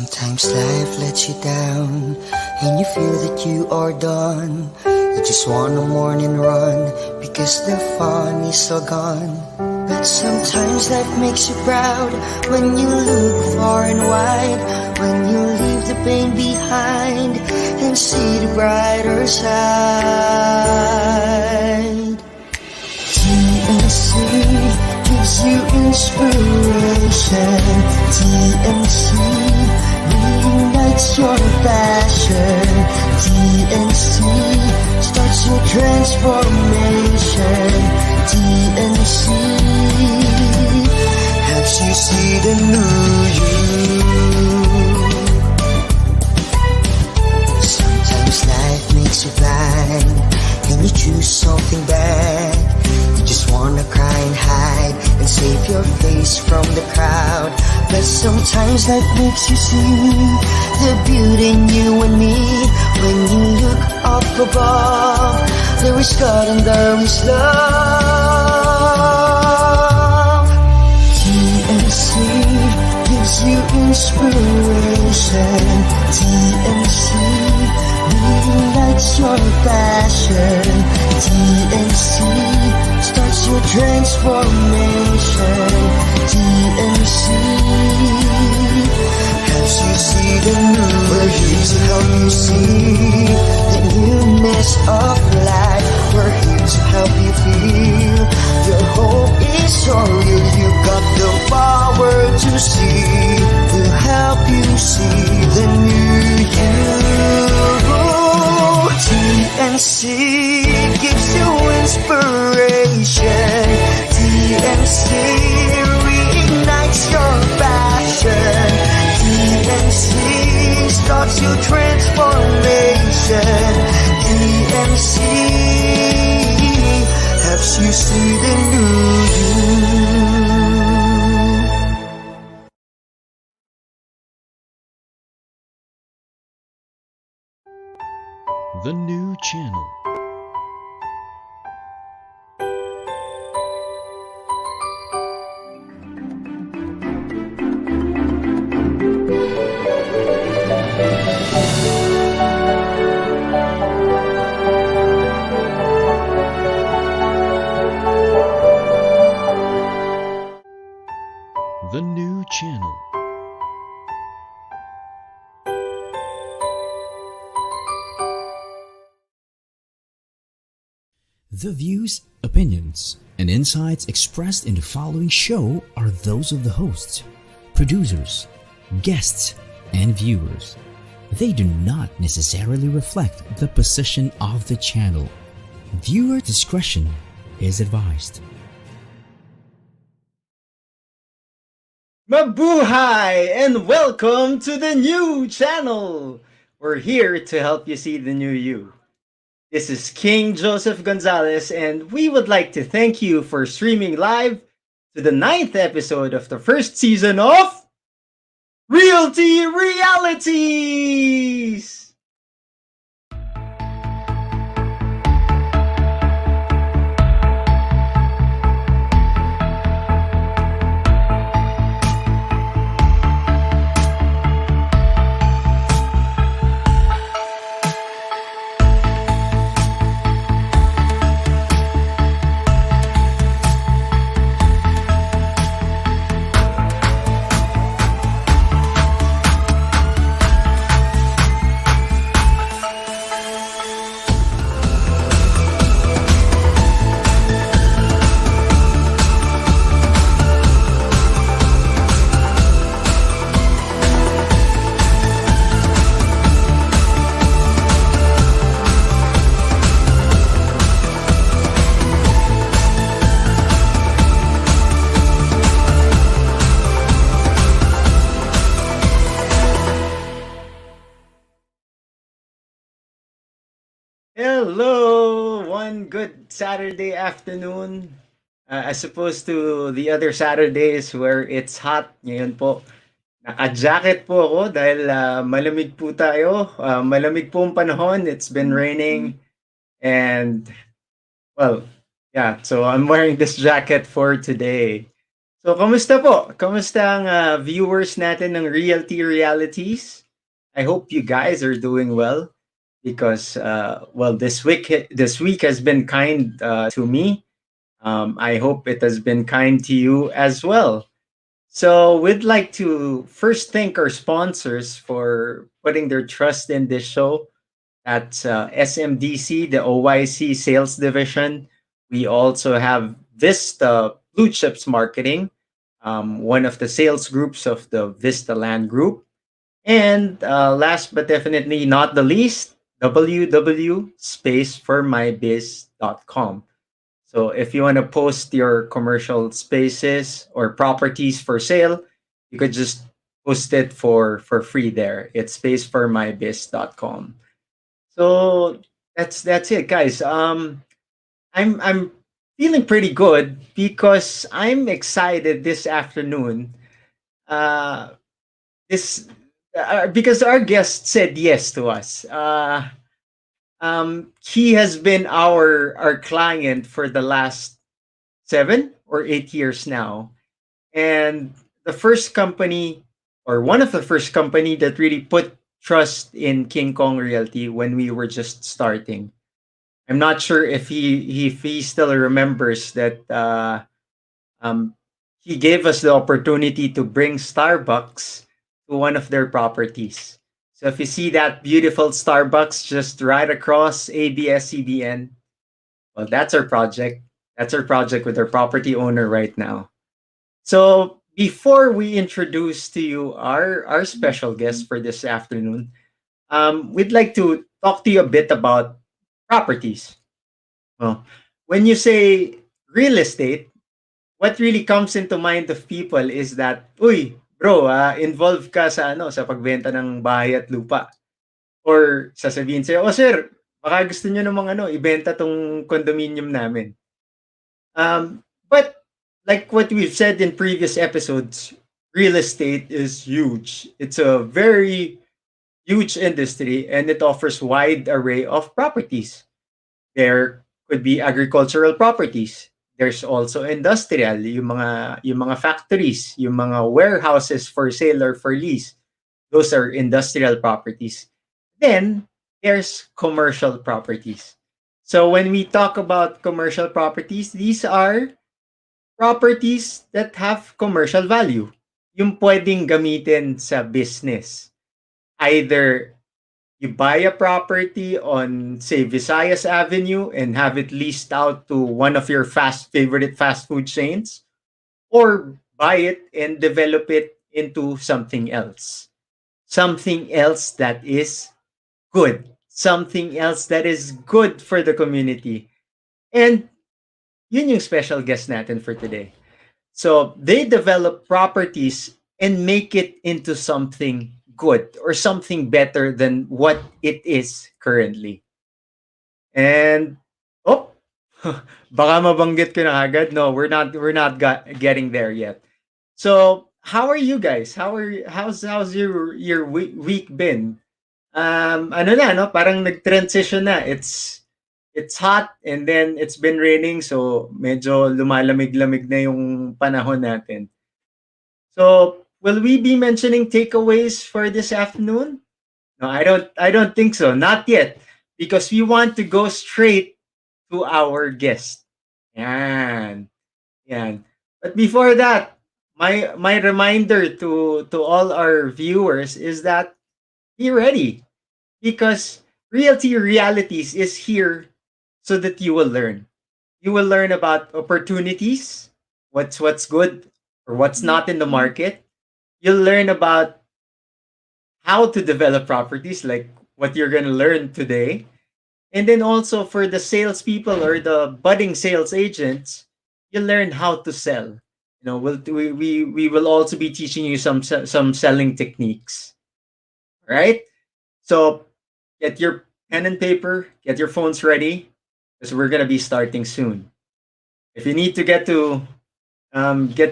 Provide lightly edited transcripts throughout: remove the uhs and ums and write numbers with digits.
Sometimes life lets you down and you feel that you are done. You just want a morning run because the fun is all gone. But sometimes life makes you proud when you look far and wide, when you leave the pain behind and see the brighter side. TNC gives you inspiration. TNC reignites your passion. TNC starts your transformation. TNC helps you see the new you. Sometimes life makes you blind and you choose something bad. You just wanna cry and hide and save your face from the crowd. But sometimes life makes you see the beauty in you and me. When you look up above, there is God and there is love. TNC gives you inspiration. TNC reignites your passion. TNC starts your transformation. TNC helps you see the new. We're here to help you see the newness of life. We're here to help you feel your hope is so real. You got the power to see. We'll help you see the new you. TNC gives you inspiration. TNC reignites your passion. TNC starts your transformation. TNC helps you see the new you. The new channel. The new channel. The views, opinions, and insights expressed in the following show are those of the hosts, producers, guests, and viewers. They do not necessarily reflect the position of the channel. Viewer discretion is advised. Mabuhay and welcome to the new channel. We're here to help you see the new you. This is King Joseph Gonzalez, and we would like to thank you for streaming live to the 9th episode of the first season of Realty Realities. Hello! One good Saturday afternoon. As opposed to the other Saturdays where it's hot. Ngayon po, naka-jacket po ako dahil malamig po tayo. Malamig po ang panahon. It's been raining. And, well, yeah. So I'm wearing this jacket for today. So, kamusta po? Kamusta ang viewers natin ng Realty Realities? I hope you guys are doing well because, well, this week has been kind to me. I hope it has been kind to you as well. So, we'd like to first thank our sponsors for putting their trust in this show. That's SMDC, the OYC Sales Division. We also have Vista Blue Chips Marketing, one of the sales groups of the Vista Land Group. And last but definitely not the least, www.spaceformybiz.com. So if you want to post your commercial spaces or properties for sale, you could just post it for free there. It's spaceformybiz.com. So that's it, guys. I'm feeling pretty good because I'm excited this afternoon. Uh, this because our guest said yes to us. He has been our client for the last 7 or 8 years now, and the first company or one of the first company that really put trust in King Kong Realty when we were just starting. I'm not sure if he still remembers that he gave us the opportunity to bring Starbucks to one of their properties. So if you see that beautiful Starbucks just right across ABS-CBN, well, that's our project. That's our project with our property owner right now. So before we introduce to you our special guest for this afternoon, we'd like to talk to you a bit about properties. Well, when you say real estate, what really comes into mind of people is that, uy, bro, involved ka sa sa pagbenta ng bahay at lupa. Or sasabihin sa'yo, oh sir, baka gusto niyo namang ibenta tong condominium namin. But like what we've said in previous episodes, real estate is huge. It's a very huge industry and it offers wide array of properties. There could be agricultural properties. There's also industrial, yung mga factories, yung mga warehouses for sale or for lease. Those are industrial properties. Then there's commercial properties. So when we talk about commercial properties, these are properties that have commercial value. Yung pwedeng gamitin sa business. Either you buy a property on, say, Visayas Avenue and have it leased out to one of your favorite fast food chains, or buy it and develop it into something else. Something else that is good. Something else that is good for the community. And yun yung special guest natin for today. So they develop properties and make it into something good or something better than what it is currently. And oh, baka mabanggit ko na agad. No, we're not getting there yet. So how are you guys? How's your week been? Ano na no, parang nag-transition na. It's hot and then it's been raining so medyo lumalamig-lamig na yung panahon natin. So, will we be mentioning takeaways for this afternoon? No, I don't think so. Not yet because we want to go straight to our guest. Yan. Yan. But before that, my reminder to all our viewers is that be ready because Realty Realities is here so that you will learn. You will learn about opportunities, what's good or what's not in the market. You'll learn about how to develop properties, like what you're gonna learn today. And then also for the salespeople or the budding sales agents, you learn how to sell. We will also be teaching you some selling techniques. Right? So get your pen and paper, get your phones ready, because we're gonna be starting soon. If you need to get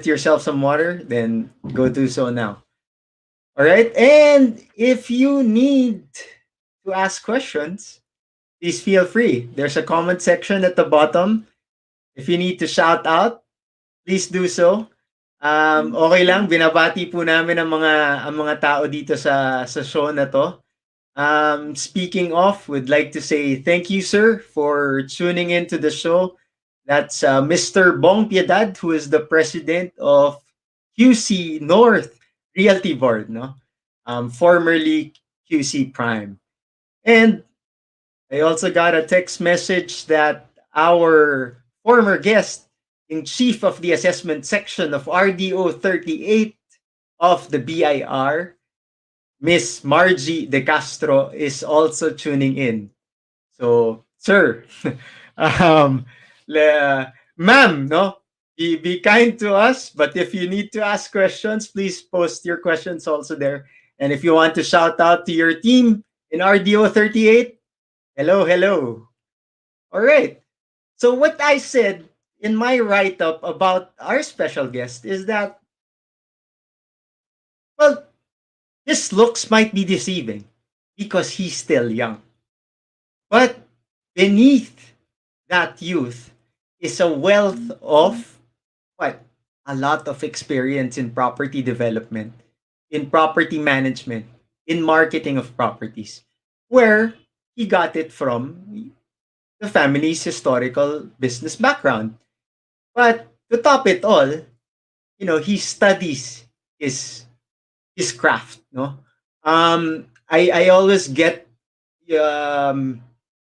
yourself some water, then go do so now. All right. And if you need to ask questions, please feel free. There's a comment section at the bottom. If you need to shout out, please do so. Okay lang, binabati po namin ang mga tao dito sa show na 'to. Speaking of, would like to say thank you, sir, for tuning into the show. That's Mr. Bong Piedad, who is the president of QC North Realty Board, no? Formerly QC Prime. And I also got a text message that our former guest in chief of the assessment section of RDO 38 of the BIR, Miss Margie De Castro, is also tuning in. So, sir, um, ma'am, no, be kind to us. But if you need to ask questions, please post your questions also there. And if you want to shout out to your team in RDO 38, hello, hello. All right. So what I said in my write up about our special guest is that, well, his looks might be deceiving because he's still young. But beneath that youth is a wealth of what? A lot of experience in property development, in property management, in marketing of properties, where he got it from the family's historical business background. But to top it all, he studies his craft, no? I always get um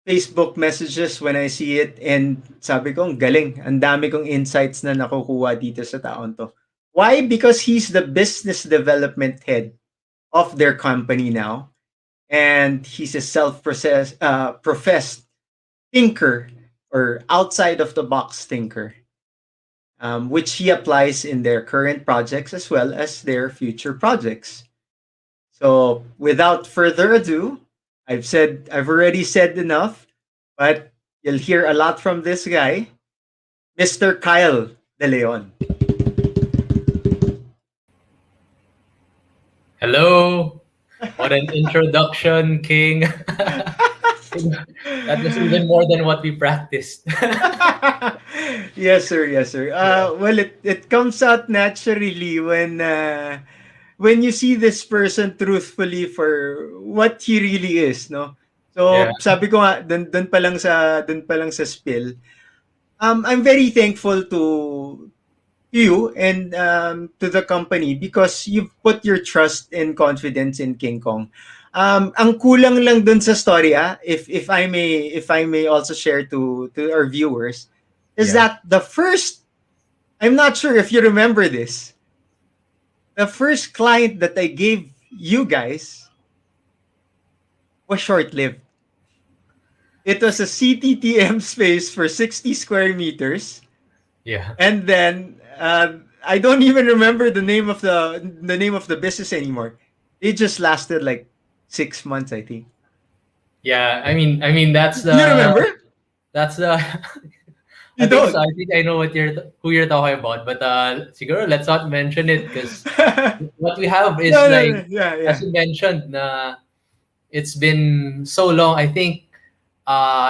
Facebook messages when I see it, and sabi ko, ang galing. Ang dami kong insights na nakukuha dito sa taon to. Why? Because he's the business development head of their company now, and he's a professed thinker, or outside of the box thinker, which he applies in their current projects as well as their future projects. So, without further ado, I've already said enough, but you'll hear a lot from this guy, Mr. Kyle De Leon. Hello. What an introduction, King. That was even more than what we practiced. Yes, sir. Yes, sir. Well, it comes out naturally when you see this person truthfully for what he really is, no? Yeah. So, sabi ko nga, dun pa lang sa spill. I'm very thankful to you and to the company because you've put your trust and confidence in King Kong. Ang kulang lang dun sa story, if I may also share to our viewers, is Yeah. that the first, I'm not sure if you remember this, the first client that I gave you guys was short-lived. It was a CTTM space for 60 square meters. Yeah. And then I don't even remember the name of the business anymore. It just lasted like 6 months, I think. Yeah. I mean You remember? that's the I You think so. don't. I think I know who you're talking about, but siguro let's not mention it because what we have is No, no, like, no. Yeah, as yeah. you mentioned, it's been so long. I think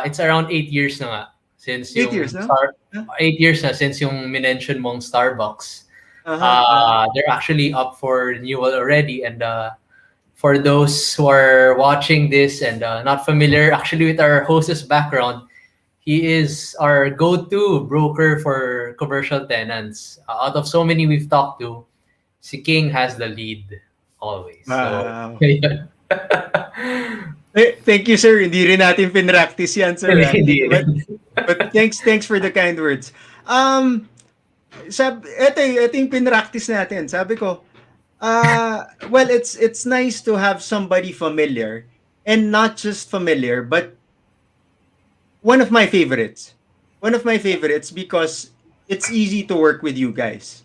it's around 8 years na nga since 8 years, yung no? star Huh? 8 years na since yung minention mong Starbucks. Uh-huh. Uh-huh. They're actually up for renewal already, and for those who are watching this and not familiar actually with our host's background, he is our go-to broker for commercial tenants. Out of so many we've talked to, si King has the lead always. So, Wow. yeah. Thank you, sir. Hindi rin natin pinractice yan, sir. Hindi. But thanks for the kind words. Um, ito yung pinractice natin. Sabi ko, well, it's nice to have somebody familiar, and not just familiar, but one of my favorites. One of my favorites because it's easy to work with you guys.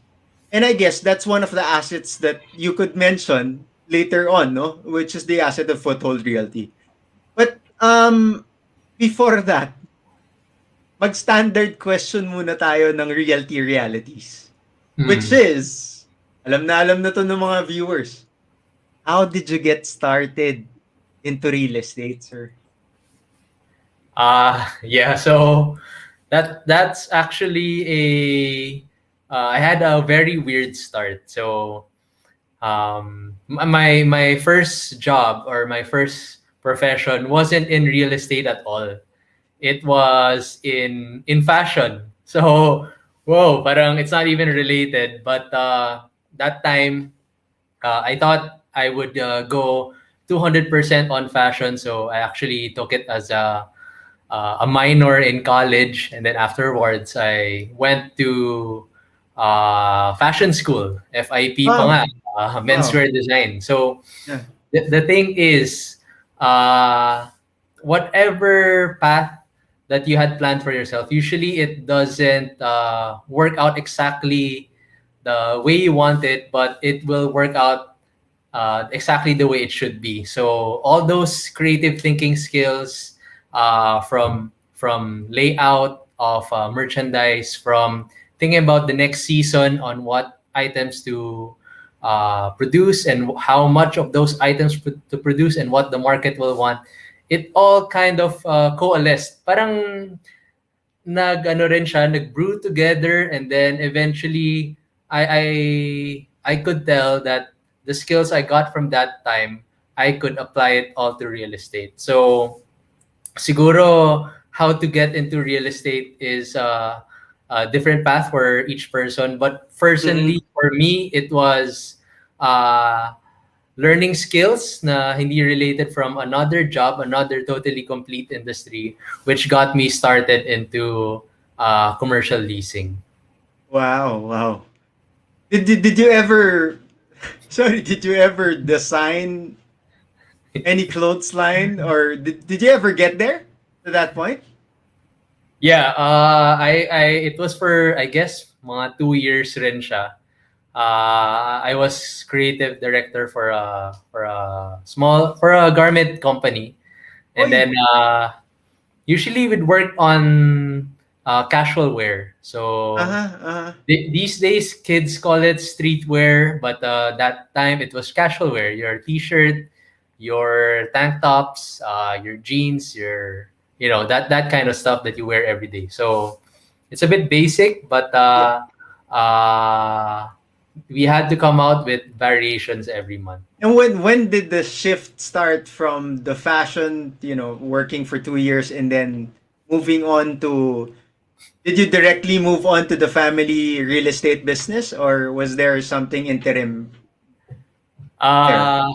And I guess that's one of the assets that you could mention later on, no? Which is the asset of Foothold Realty. But before that, mag-standard question muna tayo ng Realty Realities. Which Hmm. is, alam na to ng mga viewers. How did you get started into real estate, sir? Yeah, so that's actually I had a very weird start. So my first job or my first profession wasn't in real estate at all. It was in fashion. So whoa, parang it's not even related. But that time, I thought I would go 200% on fashion. So I actually took it as a minor in college, and then afterwards I went to fashion school, FIP pa Wow. nga, Wow. menswear design. So Yeah. the thing is, uh, whatever path that you had planned for yourself, usually it doesn't work out exactly the way you want it, but it will work out exactly the way it should be. So all those creative thinking skills, from layout of merchandise, from thinking about the next season on what items to produce and how much of those items to produce and what the market will want, it all kind of coalesced. Parang nag-ano rin siya, nag-brew together, and then eventually I I I could tell that the skills I got from that time, I could apply it all to real estate. So siguro how to get into real estate is a different path for each person, but Mm-hmm. personally for me it was uh learning skills na hindi related from another job, another totally complete industry, which got me started into commercial leasing. Wow. Wow. Did you ever sorry, did you ever design any clothes line, or did you ever get there to that point? Yeah, I it was for I guess mga 2 years rin siya. I was creative director for a garment company, and Oy. then usually we'd work on casual wear. So Uh-huh. Uh-huh. these days, kids call it streetwear, but that time it was casual wear. Your t-shirt, your tank tops, your jeans, your that kind of stuff that you wear every day. So it's a bit basic, but Yeah. we had to come out with variations every month. And when did the shift start from the fashion, working for 2 years and then moving on to, did you directly move on to the family real estate business, or was there something interim there? Ah,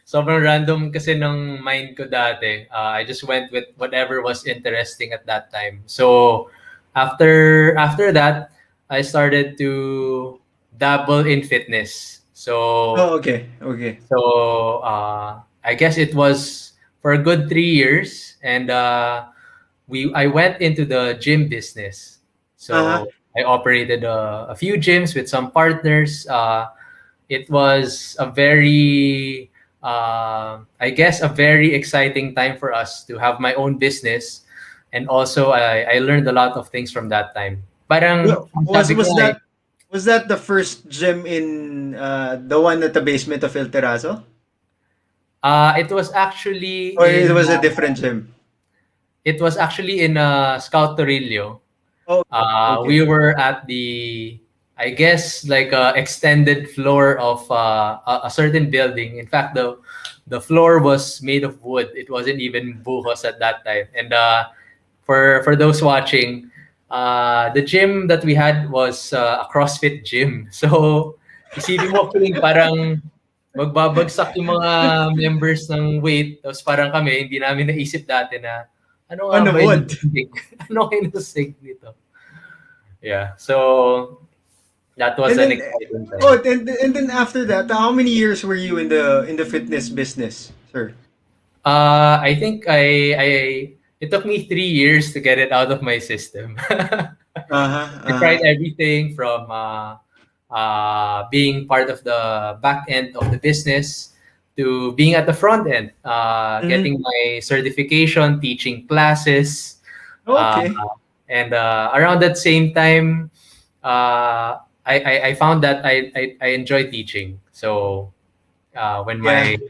sobrang random kasi ng mind ko dati. I just went with whatever was interesting at that time. So after that, I started to dabble in fitness. So Oh, okay. Okay. so I guess it was for a good 3 years, and I went into the gym business. Uh-huh. So I operated a few gyms with some partners. It was a very I guess a very exciting time for us to have my own business, and also I learned a lot of things from that time. Parang Well, was sabi ko was nga that was that the first gym in the one at the basement of El Terrazo? it was actually Or it in was a different gym? Scout Torillo. Oh, okay. Okay. We were at the, I guess, like extended floor of a certain building. In fact, the floor was made of wood. It wasn't even buhos at that time. And for those watching, the gym that we had was a CrossFit gym. So isipin mo feeling parang magbabagsak yung mga members ng weight. Tapos parang kami, hindi namin naisip dati na ano nga On the ba yung wood. sig? Ano yung sig nito? Yeah. So that was And an then exciting oh, time. and then after that, how many years were you in the fitness business, sir? I think I it took me 3 years to get it out of my system. Uh-huh. I tried Uh-huh. everything from being part of the back end of the business to being at the front end, Mhm. getting my certification, teaching classes, uh, Okay. and around that same time, I found that I enjoy teaching. So Yeah,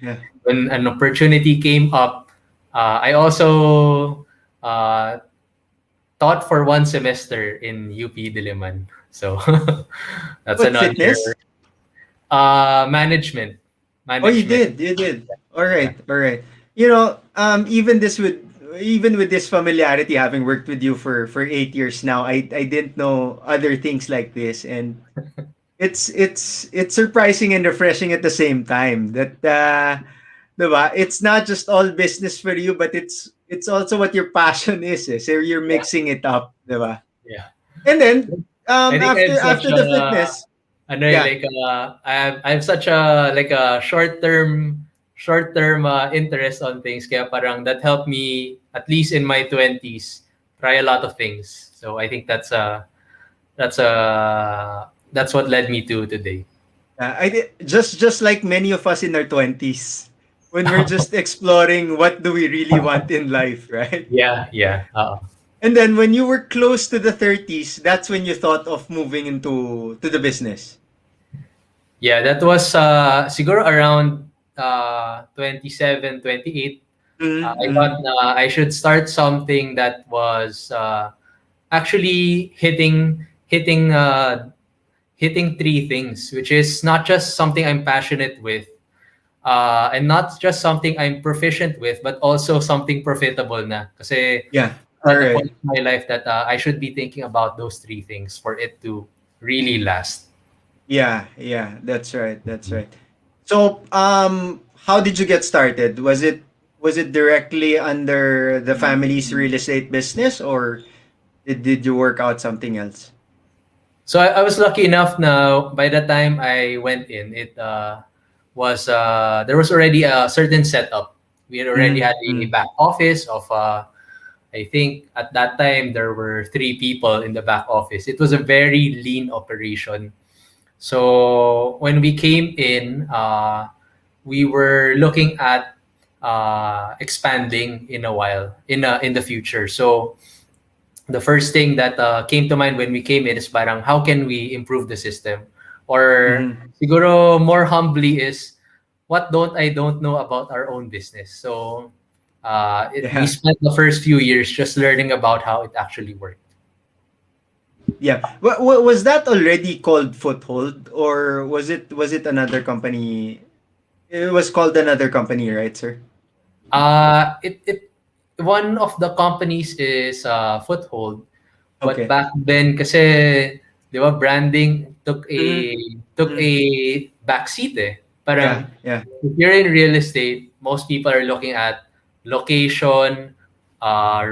yeah. when an opportunity came up, I also uh, taught for one semester in UP Diliman. So that's What, another fitness? management. Oh, you Management. did. You did. All Yeah. right. All right. Even with this familiarity, having worked with you for 8 years now, I didn't know other things like this, and it's surprising and refreshing at the same time that diba? It's not just all business for you, but it's also what your passion is. Eh. So you're Yeah. mixing it up, diba? Yeah. And then I think I have after such the a fitness, ano yeah. like I have such a like a short term interest on things kaya parang that helped me at least in my 20s try a lot of things. So I think that's what led me to today. I did, just like many of us in our 20s when we're just exploring what do we really want in life, right? Yeah, yeah. And then when you were close to the 30s, that's when you thought of moving into to the business. Yeah, that was siguro around 27, 28. I Mm-hmm. thought I should start something that was actually hitting three things, which is not just something I'm passionate with, and not just something I'm proficient with, but also something profitable na. Kasi Yeah. All at the right. point in my life that I should be thinking about those three things for it to really last. Yeah, yeah, that's right. That's right. So, how did you get started? Was it directly under the family's real estate business, or did you work out something else? So I was lucky enough now by the time I went in, it was there was already a certain setup. We had already had a Mm-hmm. back office of I think at that time there were three people in the back office. It was a very lean operation. So when we came in, we were looking at expanding in a while in the future. So the first thing that came to mind when we came in is parang how can we improve the system, or Mm-hmm. siguro more humbly is what don't know about our own business. So we Yeah. spent the first few years just learning about how it actually worked. Yeah. Was that already called Foothold, or was it another company? It was called another company, right, sir? It one of the companies is Foothold, but Okay. back then kasi 'di ba branding Mm-hmm. took a backseat eh. Yeah. Parang Yeah. if you're in real estate, most people are looking at location,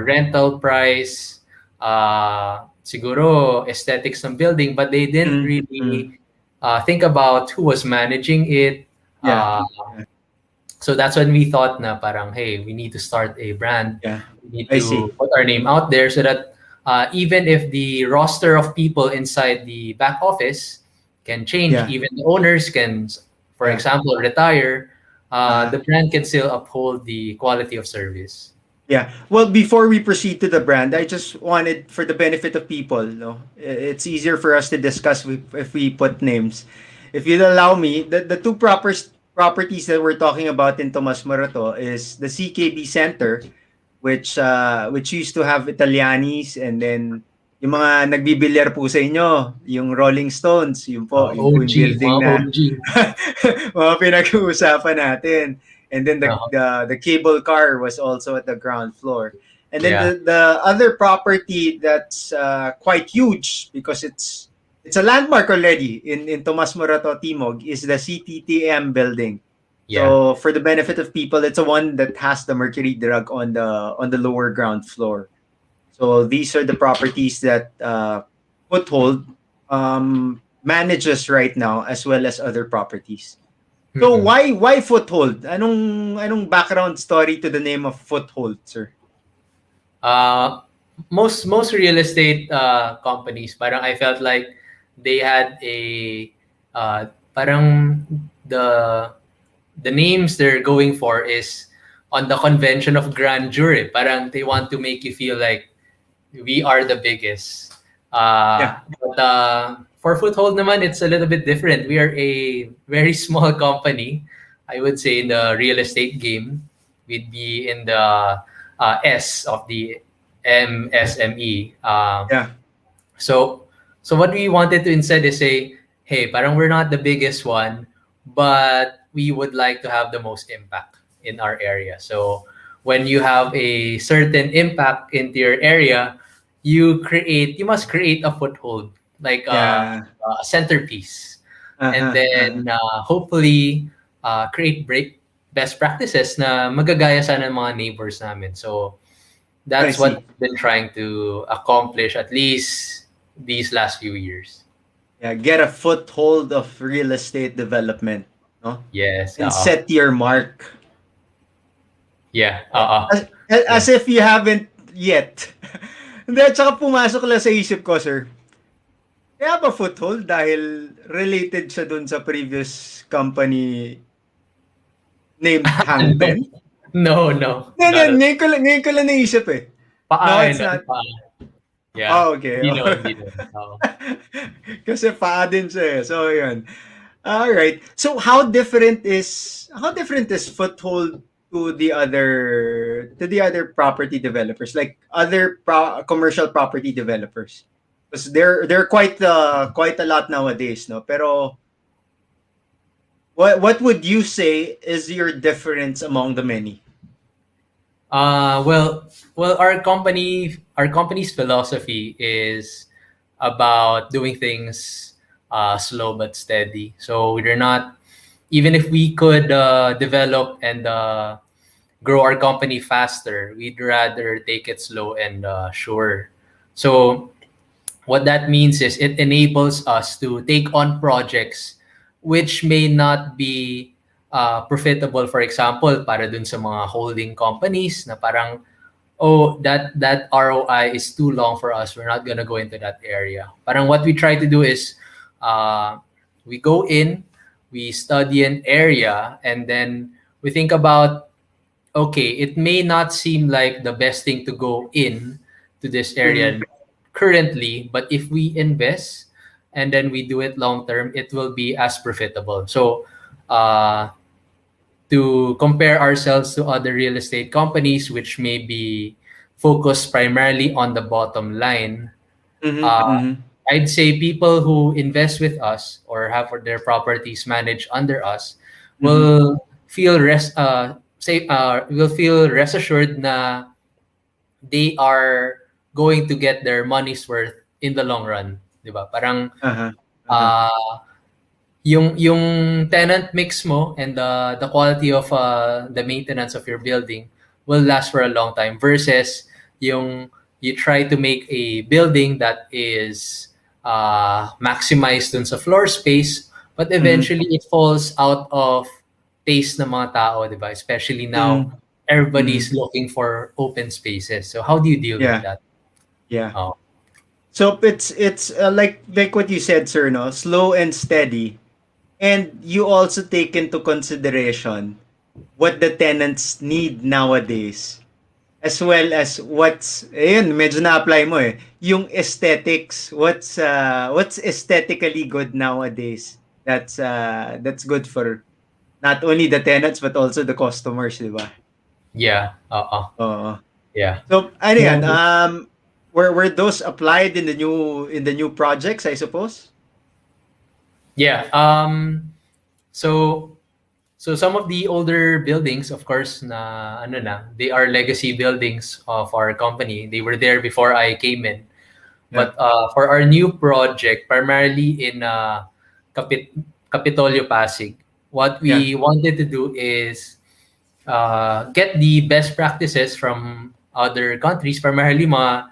rental price, siguro aesthetics ng building, but they didn't Mm-hmm. really think about who was managing it. Yeah. Uh, Yeah. so that's when we thought na parang, hey, we need to start a brand. Yeah. We need I to see. put our name out there so that even if the roster of people inside the back office can change, Yeah. even the owners can, for Yeah. example, retire, Uh-huh. the brand can still uphold the quality of service. Yeah. Well, before we proceed to the brand, I just wanted, for the benefit of people, no, it's easier for us to discuss if we put names. If you'd allow me, the two properties that we're talking about in Tomas Morato is the CKB Center, which used to have Italianis, and then yung mga nagbibilyar po sa inyo, yung Rolling Stones, yun po yung OG, building mga na OG. mga pinag-uusapan natin. And then Uh, the cable car was also at the ground floor. And then yeah, the other property that's quite huge because it's a landmark already in Tomas Morato Timog is the CTTM building. yeah. So for the benefit of people, it's a one that has the mercury drug on the lower ground floor. So these are the properties that Foothold manages right now, as well as other properties. So Mm-mm. why Foothold? Anong background story to the name of Foothold, sir? Uh, most real estate companies, parang I felt like they had a parang the the names they're going for is on the convention of grandeur. Eh. Parang they want to make you feel like we are the biggest. Yeah. But for Foothold naman, it's a little bit different. We are a very small company, I would say, in the real estate game. We'd be in the S of the MSME. Yeah. So so what we wanted to instead is say, hey, parang we're not the biggest one, but we would like to have the most impact in our area. So when you have a certain impact into your area, you must create a foothold, like Yeah. a centerpiece, and Uh-huh. Uh-huh. then hopefully create break best practices na magagaya sana ng mga neighbors namin. So I that's what see. we've been trying to accomplish at least these last few years. Yeah, get a foothold of real estate development, no? Yes. And set your mark. Yeah. As, Yeah. as if you haven't yet. Hindi, at saka pumasok lang sa isip ko, sir. Kaya ba foothold? Dahil related siya dun sa previous company named No. Hangben? No, no. Hindi, Not at ngayon ko lang naisip eh. No, paa, it's no, not. paa. Yeah. Oh, okay. Hindi naman, hindi naman. Kasi paa din siya eh. So, yun. Alright. So, how different is Foothold to the other property developers, like other commercial property developers? Because they're quite a lot nowadays, no? Pero what would you say is your difference among the many? Well, our company's philosophy is about doing things slow but steady. So we're not, even if we could develop and grow our company faster, we'd rather take it slow and sure. So what that means is it enables us to take on projects which may not be profitable. For example, para dun sa mga holding companies na parang, oh, that ROI is too long for us. We're not gonna go into that area. Parang what we try to do is uh, we go in, we study an area, and then we think about, okay, it may not seem like the best thing to go in to this area Mm-hmm. currently, but if we invest and then we do it long term, it will be as profitable. So, uh, to compare ourselves to other real estate companies, which may be focused primarily on the bottom line, Mm-hmm. uh, Mm-hmm. I'd say people who invest with us or have their properties managed under us Mm-hmm. will feel rest assured na they are going to get their money's worth in the long run, 'di ba? Parang Uh-huh. Uh-huh. uh, yung tenant mix mo and the quality of the maintenance of your building will last for a long time versus yung you try to make a building that is maximized dun sa floor space, but Mm-hmm. eventually it falls out of taste ng mga tao, di ba? Especially now, Mm-hmm. everybody's Mm-hmm. looking for open spaces. So how do you deal with Yeah. that? Yeah. Oh, So it's like what you said, sir, no? Slow and steady. And you also take into consideration what the tenants need nowadays, as well as medyo na-apply mo eh, yung aesthetics, what's aesthetically good nowadays. That's good for not only the tenants but also the customers, di ba? yeah. Oo. Yeah. So, ano yan, So, were those applied in the new projects, I suppose? yeah. So So some of the older buildings, of course, na ano na, they are legacy buildings of our company. They were there before I came in. Yeah. But for our new project, primarily in Capitolio Pasig, what Yeah. we wanted to do is get the best practices from other countries, primarily mga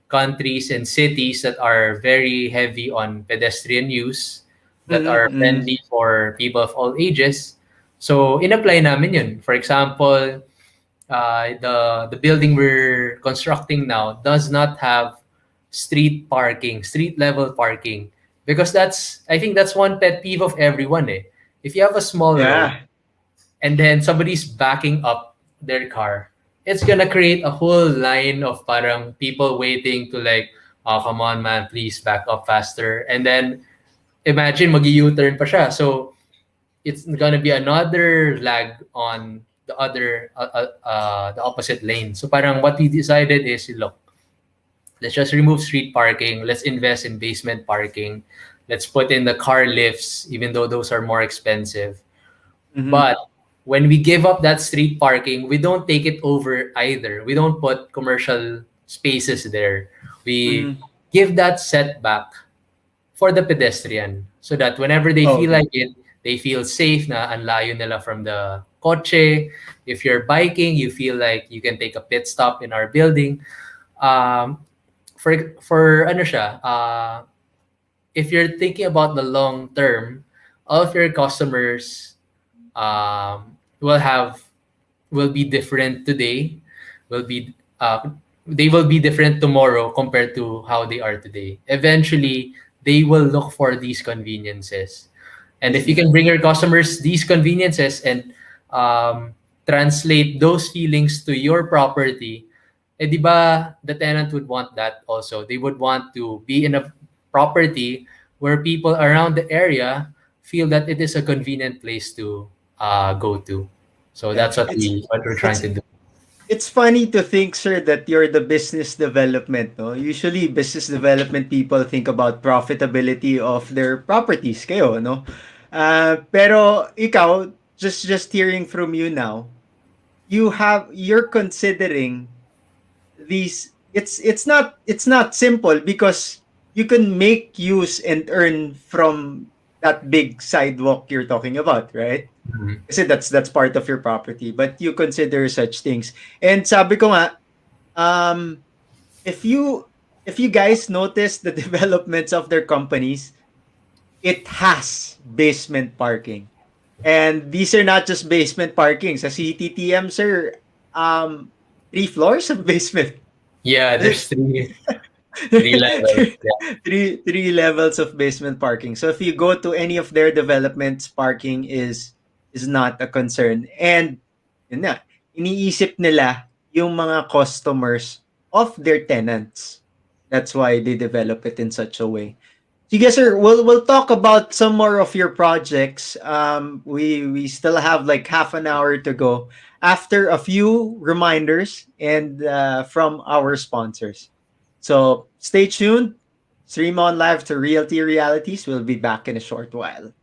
countries and cities that are very heavy on pedestrian use, that Mhm, are mhm, friendly for people of all ages. So, in-apply namin yun. For example, the building we're constructing now does not have street level parking, because I think that's one pet peeve of everyone. Eh. If you have a small road yeah. and then somebody's backing up their car, it's gonna create a whole line of parang people waiting to like, oh come on man, please back up faster. And then imagine mag-U-turn pa siya. So it's gonna be another lag on the opposite lane. So parang what we decided is, look, Let's just remove street parking. Let's invest in basement parking. Let's put in the car lifts, even though those are more expensive. Mm-hmm. But when we give up that street parking, we don't take it over either. We don't put commercial spaces there. We Mm-hmm. give that setback for the pedestrian so that whenever they Oh, feel okay. like it, they feel safe na ang layo nila from the kotse. If you're biking, you feel like you can take a pit stop in our building. Um, for ano siya, if you're thinking about the long term, all of your customers will have will be different today, will be they will be different tomorrow compared to how they are today. Eventually, they will look for these conveniences, I and if you see. can bring your customers these conveniences and um, translate those feelings to your property, eh di ba the tenant would want that also. They would want to be in a property where people around the area feel that it is a convenient place to go to. So Yeah. that's what we're trying It's to do. it's funny to think, sir, that you're the business development, no? Usually, business development people think about profitability of their properties, kayo, no? Pero ikaw, just hearing from you now, you're considering these. It's not simple because you can make use and earn from that big sidewalk you're talking about, right? Mhm. Kasi that's part of your property, but you consider such things. And sabi ko nga, um, if you guys notice the developments of their companies, it has basement parking. And these are not just basement parking. Sa CTTM, sir, um, 3 floors of basement. Yeah, there's three levels. Yeah. Three levels of basement parking. So if you go to any of their developments, parking is not a concern. And yun na, iniisip nila yung mga customers of their tenants. That's why they develop it in such a way. Sige, sir. We'll talk about some more of your projects. We still have like half an hour to go after a few reminders and from our sponsors. So stay tuned. Stream on live to Realty Realities. We'll be back in a short while.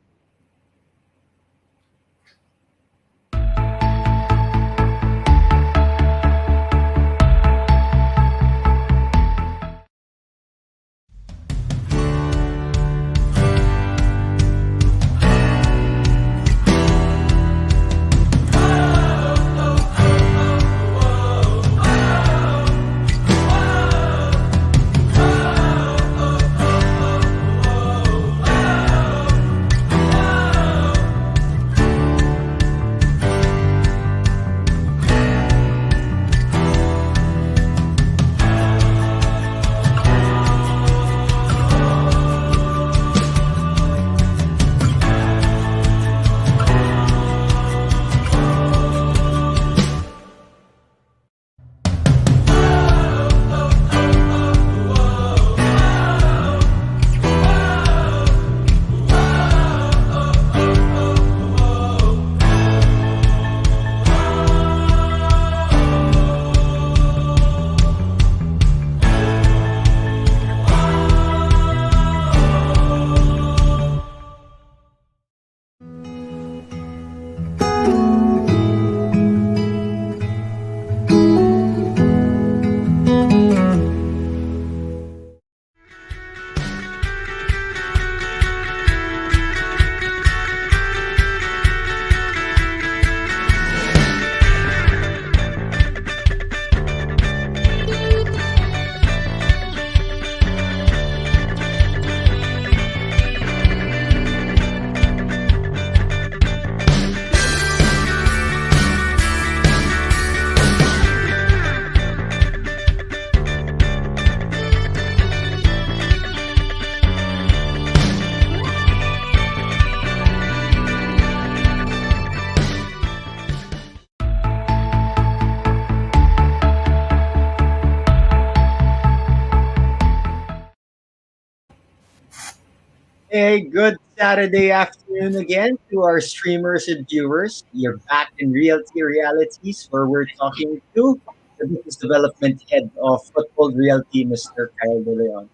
Hey, good Saturday afternoon again to our streamers and viewers. You're back in Realty Realities where we're talking to the business development head of Foothold Realty, Mr. Kyle De Leon.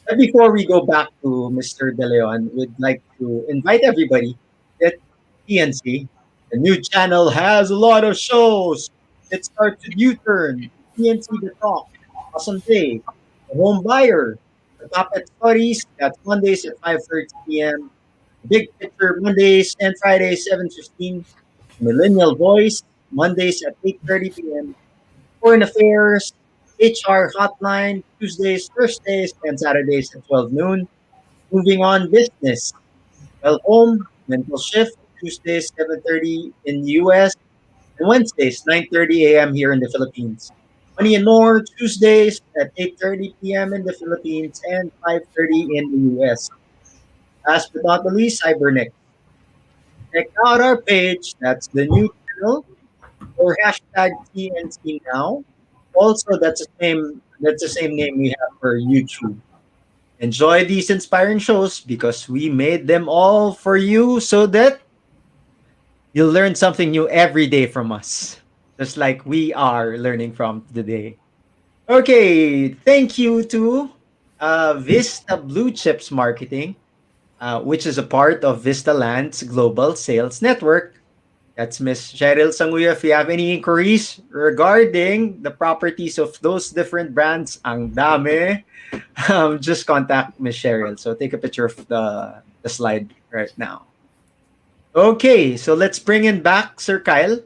But before we go back to Mr. De Leon, we'd like to invite everybody that PNC, the new channel, has a lot of shows. It starts with U-Turn, PNC The Talk, Awesome Day, The Home Buyer, The Puppet Stories, that's Mondays at 5:30 p.m., Big Picture Mondays and Fridays 7:15, Millennial Voice Mondays at 8:30 p.m., Foreign Affairs, HR Hotline Tuesdays, Thursdays, and Saturdays at 12 noon. Moving on, business. Well, home, mental shift Tuesdays 7:30 in the US and Wednesdays 9:30 a.m. here in the Philippines. Money and more Tuesdays at 8:30 p.m. in the Philippines and 5:30 in the US. Last but not the least, Cybernex. Check out our page. That's the new channel or hashtag TNC now. Also, that's the same name we have for YouTube. Enjoy these inspiring shows because we made them all for you so that you'll learn something new every day from us, just like we are learning from today. Okay, thank you to Vista Blue Chips Marketing, which is a part of Vista Land's global sales network. That's Miss Cheryl Sanguya. If you have any inquiries regarding the properties of those different brands, ang dami, just contact Miss Cheryl. So take a picture of the slide right now. Okay, so let's bring in back Sir Kyle.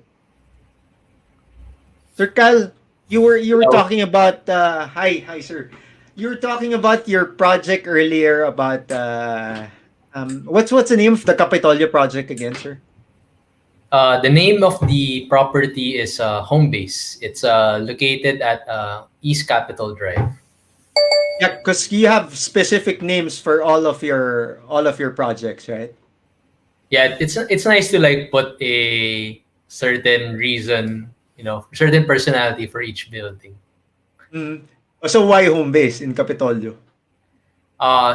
Sir Kyle, you were Hello. talking about hi sir. You were talking about your project earlier about what's the name of the Capitolio project again, sir? The name of the property is Home Base. It's located at East Capitol Drive. Yeah, because you have specific names for all of your projects, right? Yeah, it's nice to like put a certain reason, certain personality for each building. Mm. So why home base in Capitolio?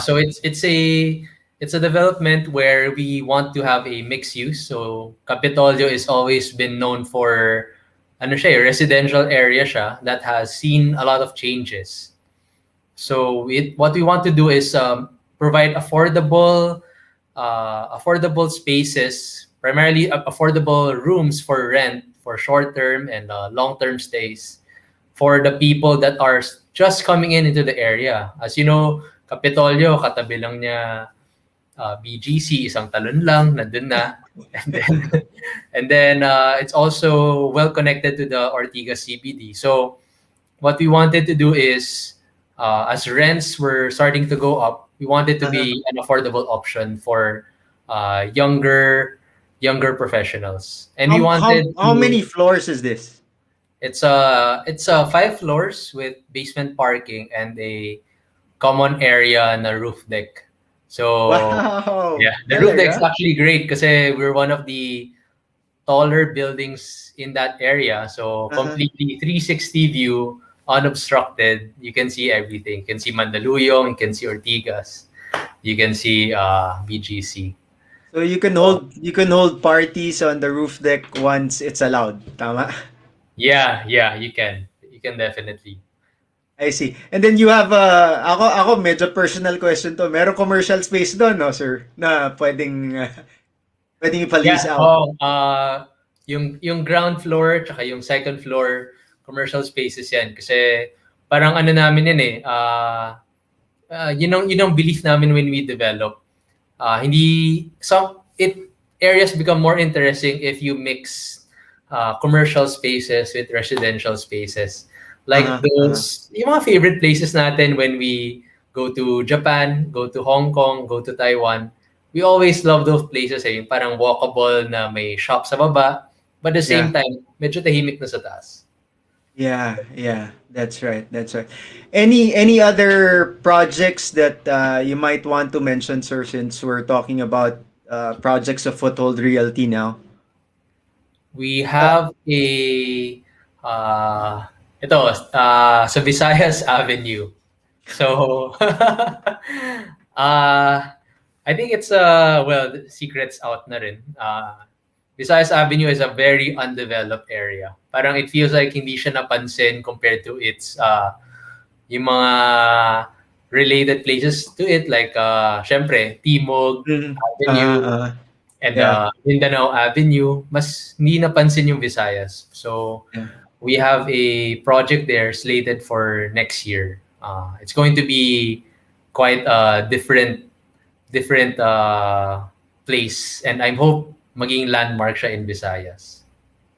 So it's a development where we want to have a mixed use. So Capitolio is always been known for ano siya, residential area siya that has seen a lot of changes. So what we want to do is provide affordable spaces, primarily affordable rooms for rent for short term and long term stays for the people that are just coming into the area. As you know, Kapitolyo, katabi lang niya BGC, isang talon lang, nandun na. And then, and then it's also well connected to the Ortigas CBD. So what we wanted to do is, as rents were starting to go up, we wanted to Uh-huh. be an affordable option for younger professionals, and we How how wanted how to. many floors is this? It's 5 floors with basement parking and a common area and a roof deck. So Wow, yeah, the roof deck is talaga? actually great because we're one of the taller buildings in that area. So Uh-huh. completely 360 view, unobstructed. You can see everything. You can see Mandaluyong, you can see Ortigas, you can see BGC. So you can hold parties on the roof deck once it's allowed. Tama? Yeah, you can. You can definitely. I see. And then you have ako medyo personal question to. Meron commercial space doon, no, sir? Na pwedeng Yeah, ipa-lease out. oh, yung ground floor tsaka yung second floor commercial spaces yan kasi parang ano namin yan yun ang belief namin when we develop. Hindi some it areas become more interesting if you mix commercial spaces with residential spaces. Like Uh-huh, uh-huh. yung mga favorite places natin when we go to Japan, go to Hong Kong, go to Taiwan, we always love those places yung parang walkable na may shop sa baba, but at the same Yeah. time, medyo tahimik na sa taas. Yeah, yeah, that's right. That's right. Any other projects that you might want to mention, sir, since we're talking about projects of Foothold Realty now? We Uh, have a uh, ito sa Visayas Avenue. So I think it's well, the secrets out na rin. Visayas Avenue is a very undeveloped area. Parang it feels like hindi siya napansin compared to its yung mga related places to it like syempre Timog Mm. Avenue and Yeah. Mindanao Avenue. Mas hindi napansin yung Visayas. So Yeah. we have a project there slated for next year. It's going to be quite a different place, and I hope maging landmark siya in Visayas.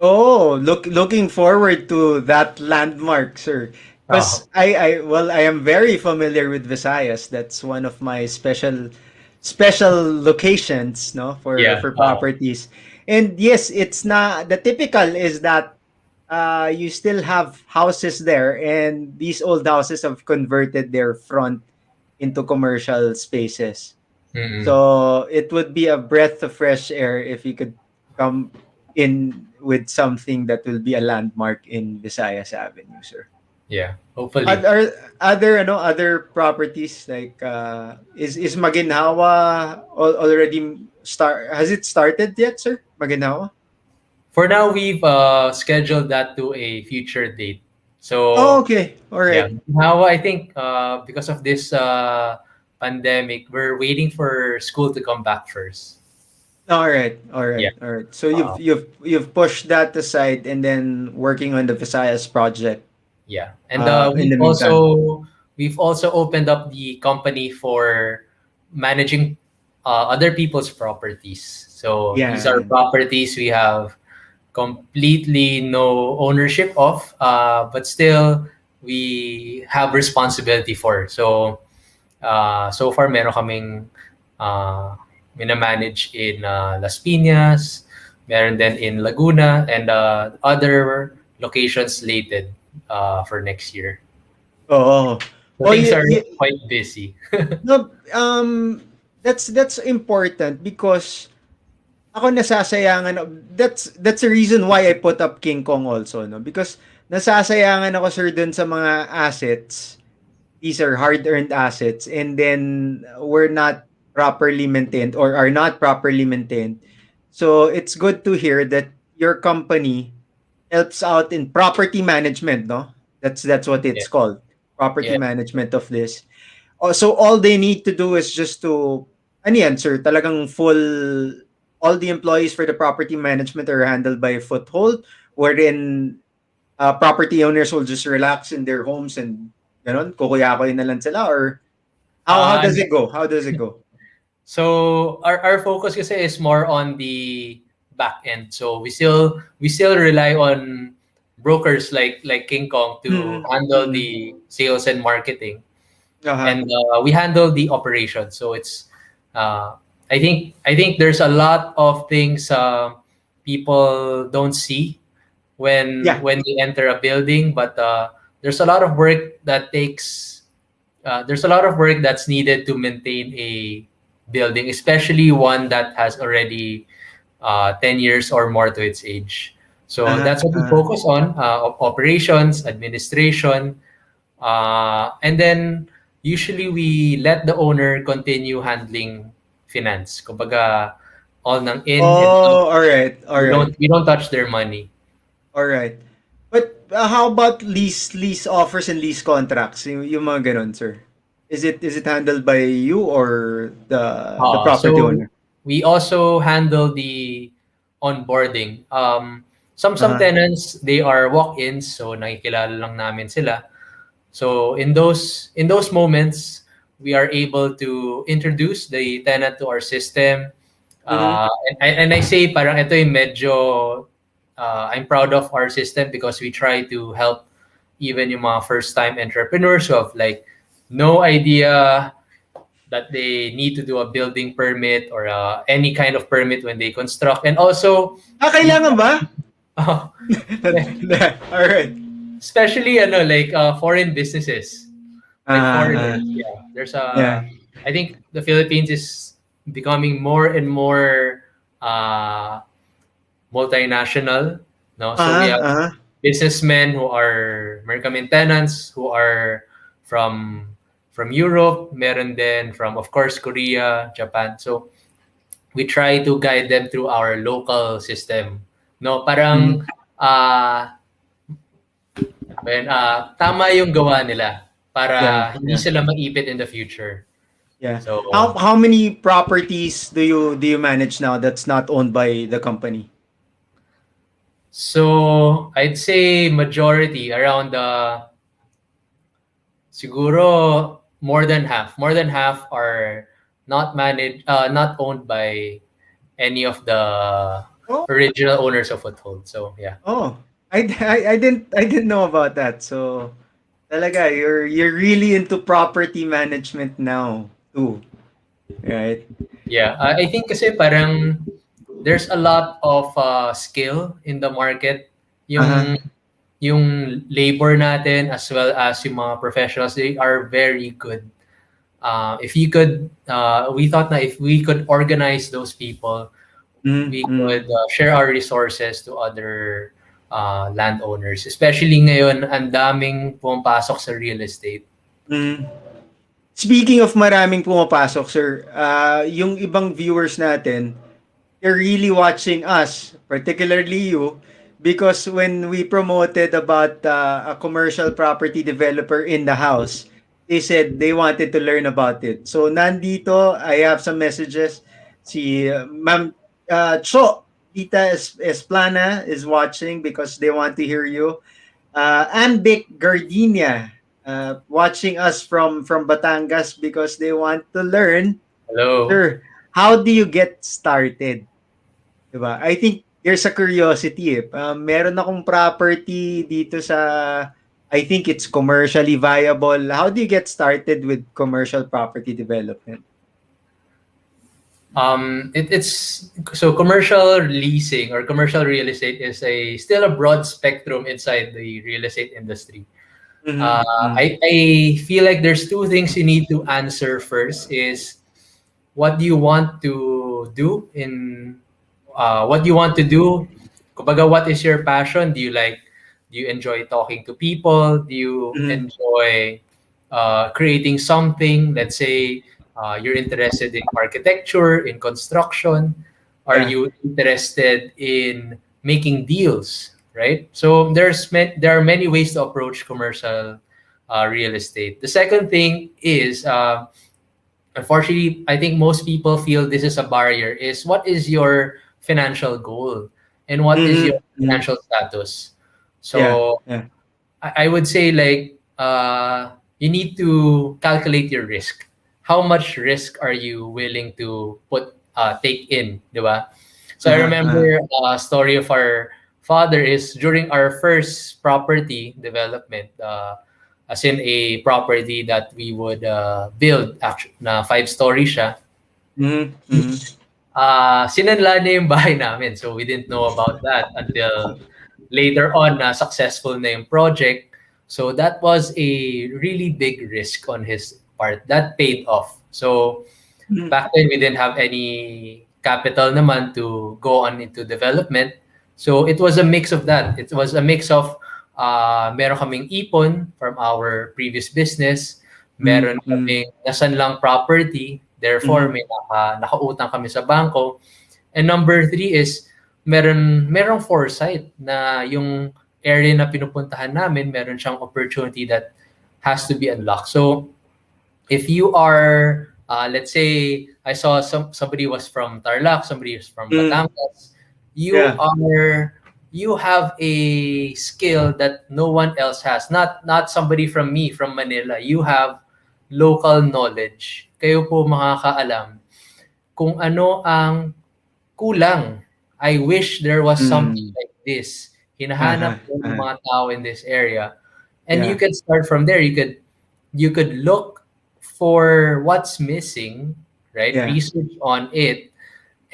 Oh, looking forward to that landmark, sir. Oh, Because I am very familiar with Visayas. That's one of my special locations, no, yeah. for properties. And yes, it's not the typical is that you still have houses there, and these old houses have converted their front into commercial spaces. Mm-mm. So it would be a breath of fresh air if you could come in with something that will be a landmark in Visayas Avenue, sir. Yeah. Hopefully. Are other properties like is Maginhawa already start has it started yet, sir? Maginhawa? For now, we've scheduled that to a future date. Oh, So okay. All yeah, right. now I think because of this pandemic, we're waiting for school to come back first. All right. All Yeah. right. All right. So Uh, you've pushed that aside and then working on the Visayas project Yeah, and in the meantime. we've also opened up the company for managing other people's properties. So these are Yeah. properties we have completely no ownership of, but still we have responsibility for. So so far meron kaming uh, minamanage in Las Piñas, meron din in Laguna, and other locations slated for next year. Oh. So Oh, things are quite busy. no, that's important because ako nasasayangan that's the reason why I put up King Kong also, no? Because nasasayangan ako, sir, dun sa mga assets. These are hard-earned assets and then we're not properly maintained or are not properly maintained. So it's good to hear that your company helps out in property management, no? That's what Yeah. it's called. Property Yeah. management of this. Oh, so all they need to do is just to ano yan, sir, talagang all the employees for the property management are handled by Foothold, wherein property owners will just relax in their homes and ganon, kukuyakoy na lang sila, or how Uh, does it go? How does it go? so our focus kasi is more on the back end. So we still rely on brokers like King Kong to Mm, handle mm, the sales and marketing, uh-huh. and we handle the operation. So it's uh, I think there's a lot of things people don't see Yeah. when they enter a building, but there's a lot of work there's a lot of work that's needed to maintain a building, especially one that has already 10 years or more to its age. So Uh-huh. that's what we Uh-huh. focus on: operations, administration, and then usually we let the owner continue handling finance. Kumbaga, all ng in and out. Oh, all right. All We right. don't touch their money. All right. But how about lease offers and lease contracts? Yung mga ganon, sir. Is it handled by you or the property So owner? we also handle the onboarding. Some Uh-huh. tenants, they are walk-ins, so nakikilala lang namin sila. So in those moments, we are able to introduce the tenant to our system. Mm-hmm. And I say parang ito yung medyo I'm proud of our system because we try to help even yung mga first-time entrepreneurs who have like no idea that they need to do a building permit or any kind of permit when they construct. And also, we, Kailangan ba? uh, All right. especially like foreign businesses, like Uh, foreigners. Yeah, there's yeah. I think the Philippines is becoming more and more multinational. No, so we have Uh-huh. businessmen who are American maintenance, who are from Europe, meron din from, of course, Korea, Japan. So we try to guide them through our local system. No, parang Mhm. tama yung gawa nila Yeah, para hindi yeah, sila maipit in the future. yeah. So, How many properties do you manage now that's not owned by the company? I'd say majority around siguro more than half are not owned by any of the Oh, original owners of Foothold. So yeah. oh. I didn't know about that. So talaga you're really into property management now too, right? Yeah, I think kasi parang there's a lot of skill in the market. Uh-huh. Yung yung labor natin as well as yung mga professionals, they are very good. If you could, we thought na if we could organize those people, we Mm-hmm. could share our resources to other landowners. Especially ngayon, ang daming pumapasok sa real estate. Mm. Speaking of maraming pumapasok, sir, yung ibang viewers natin, they're really watching us, particularly you, because when we promoted about a commercial property developer in the house, they said they wanted to learn about it. So nandito, I have some messages. Si Ma'am Cho, Tita Esplana is watching because they want to hear you. Anbic Gardenia watching us from Batangas because they want to learn, Hello. sir, how do you get started? Diba? I think there's a curiosity eh. Meron akong property dito sa, I think it's commercially viable. How do you get started with commercial property development? It's so commercial leasing or commercial real estate is a still a broad spectrum inside the real estate industry. Mm-hmm. I feel like there's two things you need to answer first is what do you want to do in what do you want to do? Kumbaga, what is your passion? Do you enjoy talking to people? Do you Mm-hmm. enjoy creating something? Let's say you're interested in architecture, in construction. Are Yeah. you interested in making deals? Right. So there are many ways to approach commercial real estate. The second thing is unfortunately, I think most people feel this is a barrier is what is your financial goal and what is your Mm-hmm. Mm-hmm. financial status? Yeah. So Yeah. I would say like you need to calculate your risk. How much risk are you willing to take in, di ba? So I Uh-huh. Uh-huh. remember a story of our father is during our first property development, as in a property that we would build actually na 5-story siya. Mm-hmm. Mm-hmm. Sinanla niya yung bahay namin. So we didn't know about that until later on na successful na yung project. So that was a really big risk on his part. That paid off. So Mm-hmm. back then we didn't have any capital naman to go on into development. So it was a mix of that. It was a mix of meron kaming ipon from our previous business, meron Mm-hmm. kaming nasanlang property, therefore Mm-hmm. may nakautang kami sa bangko. And number three is merong foresight na yung area na pinupuntahan namin, meron siyang opportunity that has to be unlocked. So if you are let's say I saw somebody was from Tarlac, somebody is from Mm-hmm. Batangas, you Yeah. are you have a skill that no one else has. Not somebody from me from Manila. You have local knowledge. Kayo po makakaalam kung ano ang kulang. I wish there was something Mm. like this. Hinahanap Uh-huh. ko ng Uh-huh. mga tao in this area. And you Yeah. could start from there. You could look for what's missing, right? Yeah. Research on it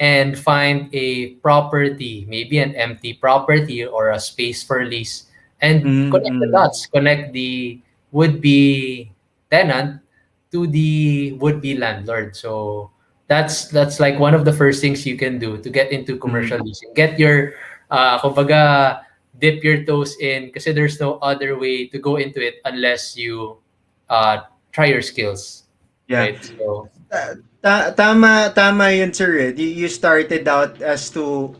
and find a property, maybe an empty property or a space for lease, and connect the Mm-hmm. dots, connect the would-be tenant to the would-be landlord. So that's like one of the first things you can do to get into Mm-hmm. commercial leasing. Get your kumbaga, dip your toes in kasi there's no other way to go into it unless you try your skills, Yeah. right? So Tama yun, sir. You started out as to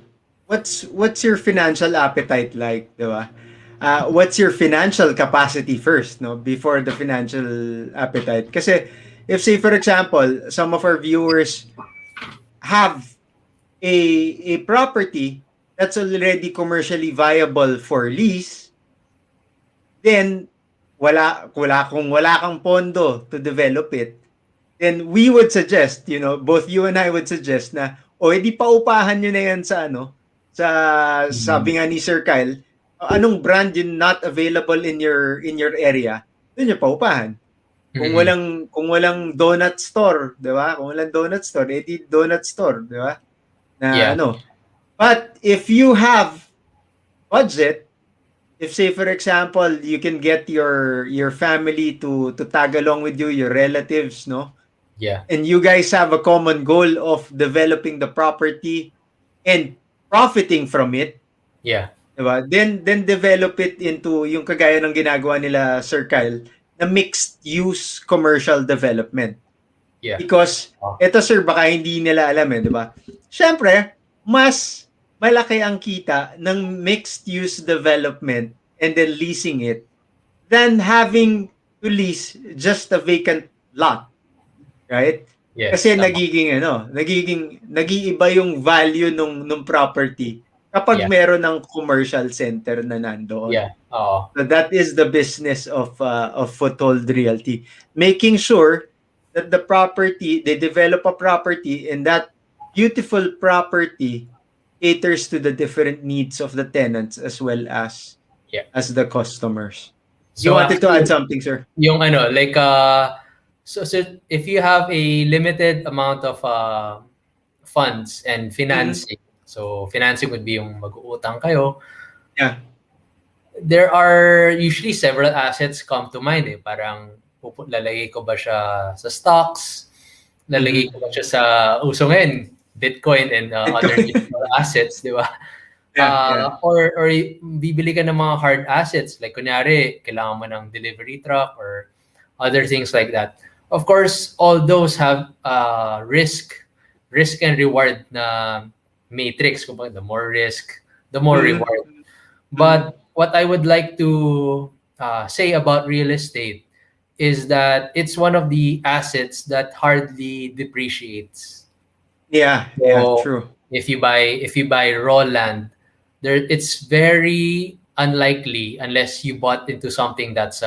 what's your financial appetite like, di ba? What's your financial capacity first, no? Before the financial appetite. Kasi if say for example, some of our viewers have a property that's already commercially viable for lease, then wala kang pondo to develop it, then we would suggest, both you and I would suggest na, edi paupahan nyo na yan sa Mm. sabi nga ni Sir Kyle, anong brand yun not available in your area, doon yung paupahan. Mm-mm. Kung walang donut store, 'di ba? Kung walang donut store, edi donut store, 'di ba? Na Yeah. ano. But if you have budget, if say for example, you can get your family to tag along with you, your relatives, no? Yeah. And you guys have a common goal of developing the property and profiting from it, Yeah. 'di ba? Then develop it into yung kagaya ng ginagawa nila Sir Kyle na mixed use commercial development. Yeah. Because Oh. eto sir, baka hindi nila alam, 'di ba? Syempre, mas malaki ang kita ng mixed use development and then leasing it than having to lease just a vacant lot. Right? Yes. Kasi Tama. nag-iiba yung value nung property kapag Yeah. meron ng commercial center na nandoon. Yeah. Oh. So that is the business of Foothold Realty, making sure that the property, they develop a property, and that beautiful property caters to the different needs of the tenants as well Yeah. as the customers. You So wanted to add actually, something, sir? yung like so if you have a limited amount of funds and Mm-hmm. financing, so financing would be yung mag-uutang kayo, Yeah. there are usually several assets come to mind eh. Parang lalagay ko ba siya sa stocks, lalagay Mm-hmm. ko ba siya sa uso ngayon, Bitcoin and other Bitcoin. digital assets, di ba? Yeah. Or bibili ka ng mga hard assets, like kunyari kailangan mo ng delivery truck or other things like that. Of course, all those have risk and reward na matrix. Kumbaga, the more risk, the more Mm-hmm. reward. Mm-hmm. But what I would like to say about real estate is that it's one of the assets that hardly depreciates. Yeah, So true. if you buy raw land, it's very unlikely unless you bought into something that's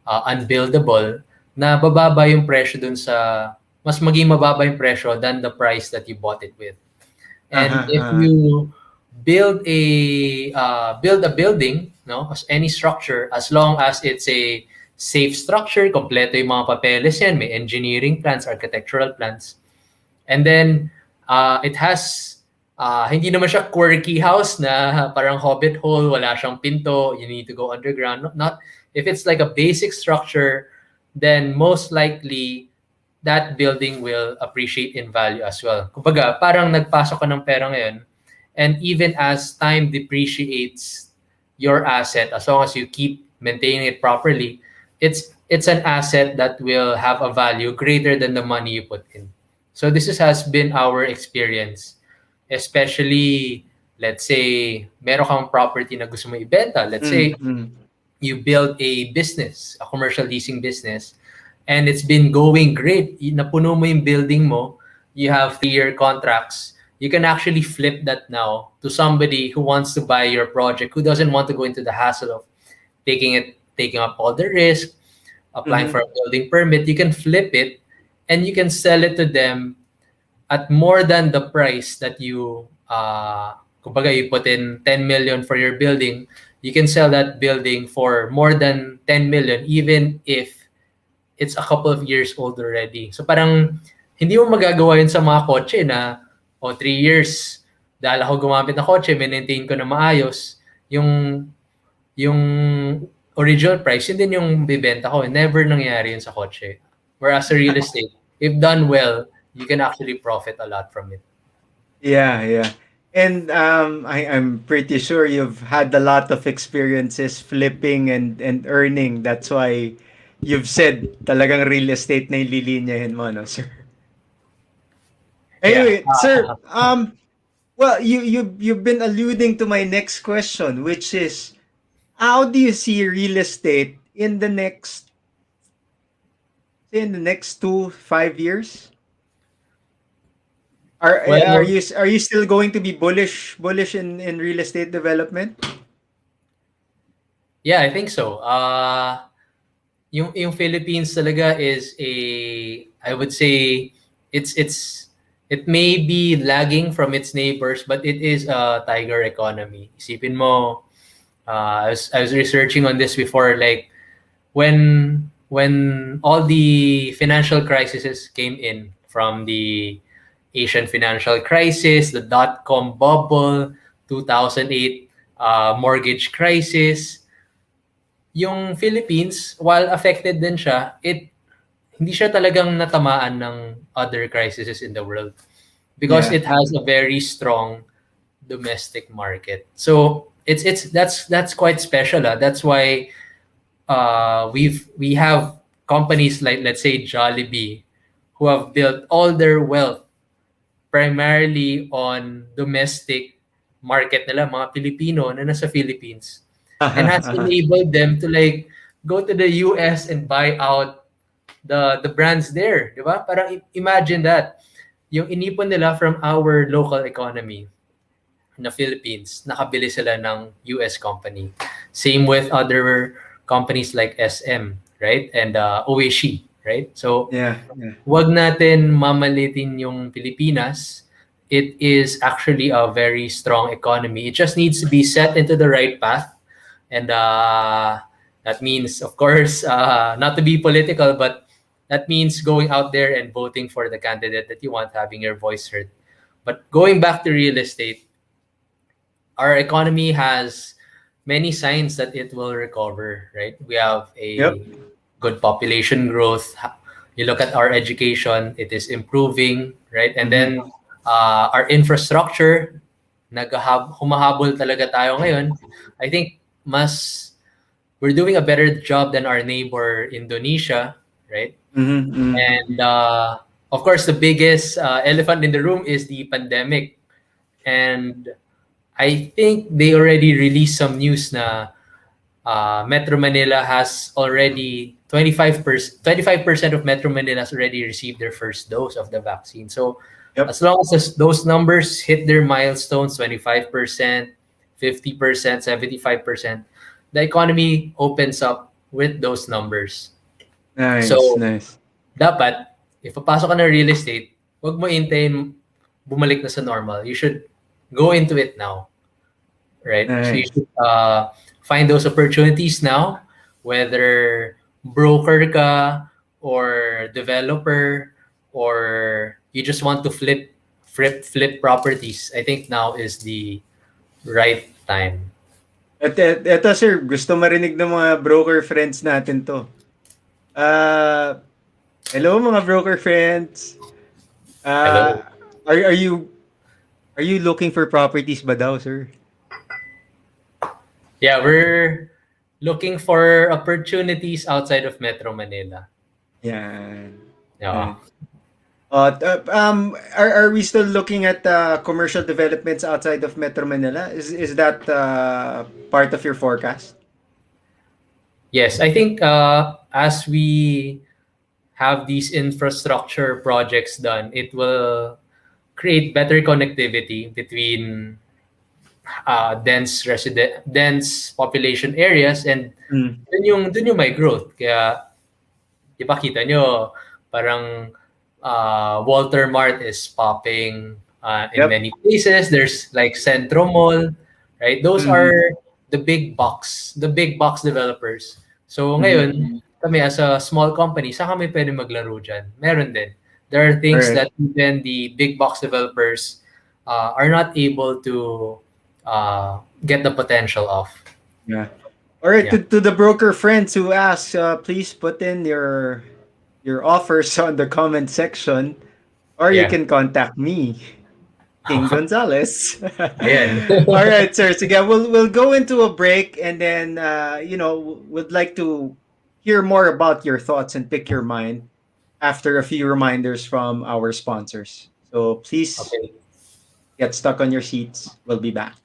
unbuildable na bababa yung presyo dun sa mas maging mababa yung presyo than the price that you bought it with. And Uh-huh. if you build a building, no, as any structure, as long as it's a safe structure, kompleto yung mga papeles yan, may engineering plans, architectural plans, and then it has hindi naman siya quirky house na parang hobbit hole, wala siyang pinto, you need to go underground. Not if it's like a basic structure, then most likely that building will appreciate in value as well. Kumbaga, parang nagpasok ka ng pera ngayon, and even as time depreciates your asset, as long as you keep maintaining it properly, it's an asset that will have a value greater than the money you put in. So has been our experience, especially let's say meron kang property na gusto mo ibenta. Let's say Mm-hmm. you build a business, a commercial leasing business, and it's been going great. Napuno mo yung building mo, you have 3-year contracts. You can actually flip that now to somebody who wants to buy your project, who doesn't want to go into the hassle of taking up all the risk, applying Mm-hmm. for a building permit. You can flip it and you can sell it to them at more than the price that you kumbaga you put in 10 million for your building. You can sell that building for more than 10 million even if it's a couple of years old already. So parang hindi mo magagawa yun sa mga kotse na 3 years dahil ako gumamit ng kotse, maintain ko na maayos, yung original price, yun din yung bibenta ko. Never nangyari yun sa kotse. Whereas sa real estate, if done well, you can actually profit a lot from it. Yeah. And I'm pretty sure you've had a lot of experiences flipping and earning. That's why you've said talagang real estate na ililinyahin mo, no, sir? Yeah. Anyway, sir, well, you've been alluding to my next question, which is how do you see real estate in the next, say, in the next 2 5 years? Well, Are you still going to be bullish in real estate development? yeah, I think so. Yung Philippines talaga is I would say it's it may be lagging from its neighbors, but it is a tiger economy. Isipin mo, I was researching on this before, like when all the financial crises came in, from the Asian financial crisis, the dot-com bubble, 2008 mortgage crisis, yung Philippines, while affected din siya, hindi siya talagang natamaan ng other crises in the world because Yeah. it has a very strong domestic market. So that's quite special. That's why we have companies like, let's say, Jollibee, who have built all their wealth primarily on domestic market nila, mga Pilipino na nasa Philippines, and has enabled them to like go to the US and buy out the brands there, di ba? Parang imagine that. Yung inipon nila from our local economy na Philippines, nakabili sila ng US company. Same with other companies like SM, right? And Oishi, right? So, Yeah, yeah. wag natin mamalitin yung Pilipinas. It is actually a very strong economy. It just needs to be set into the right path. And that means, of course, not to be political, but that means going out there and voting for the candidate that you want, having your voice heard. But going back to real estate, our economy has many signs that it will recover, right? We have Yep. a good population growth. You look at our education, it is improving, right? And Mhm. then our infrastructure, humahabol talaga tayo ngayon. I think we're doing a better job than our neighbor Indonesia, right? Mhm. Mhm. And of course, the biggest elephant in the room is the pandemic. And I think they already released some news na Metro Manila has already 25% of Metro Manila has already received their first dose of the vaccine. So Yep. as long as those numbers hit their milestones, 25%, 50%, 75%, the economy opens up with those numbers. Nice, So nice. dapat, if papasok ka ng real estate, wag mo hintayin bumalik na sa normal. You should go into it now, right? So you Nice. should find those opportunities now, whether broker ka or developer, or you just want to flip properties. I think now is the right time. Eto sir, gusto marinig ng mga broker friends natin 'to. Ah, hello mga broker friends. Hello. Ah, are you looking for properties ba daw, sir? Yeah, we're looking for opportunities outside of Metro Manila. Yan. Yeah. Yan. Are we still looking at commercial developments outside of Metro Manila? Is that part of your forecast? Yes, I think as we have these infrastructure projects done, it will create better connectivity between dense population areas, and Mm. dun yung may growth. Kaya di ba kita nyo, parang Walter Mart is popping in Yep. many places. There's like Centro Mall, right? Those are Mhm. the big box developers. So Mhm. ngayon, kami as a small company, saan kami pwede maglaro dyan? Meron din. There are All things right. that even the big box developers are not able to get the potential of. Yeah. All right. Yeah. To the broker friends who asked, please put in your offers on the comment section, or you Yeah. can contact me, King Gonzalez. Ayan. All right, sir. So yeah, we'll go into a break, and then would like to hear more about your thoughts and pick your mind after a few reminders from our sponsors. So please Okay. get stuck on your seats. We'll be back.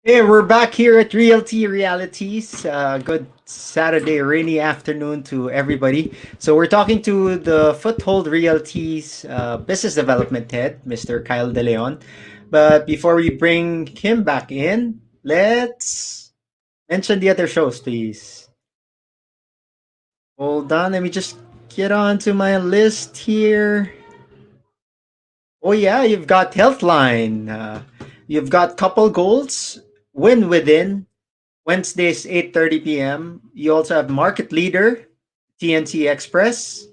Hey, we're back here at Realty Realities. Good Saturday, rainy afternoon to everybody. So we're talking to the Foothold Realties business development head, Mr. Kyle De Leon. But before we bring him back in, let's mention the other shows, please. Hold on, let me just get on to my list here. Oh yeah, you've got Healthline. You've got Couple Goals, Win Within, Wednesdays 8:30 p.m. You also have Market Leader, TNT Express,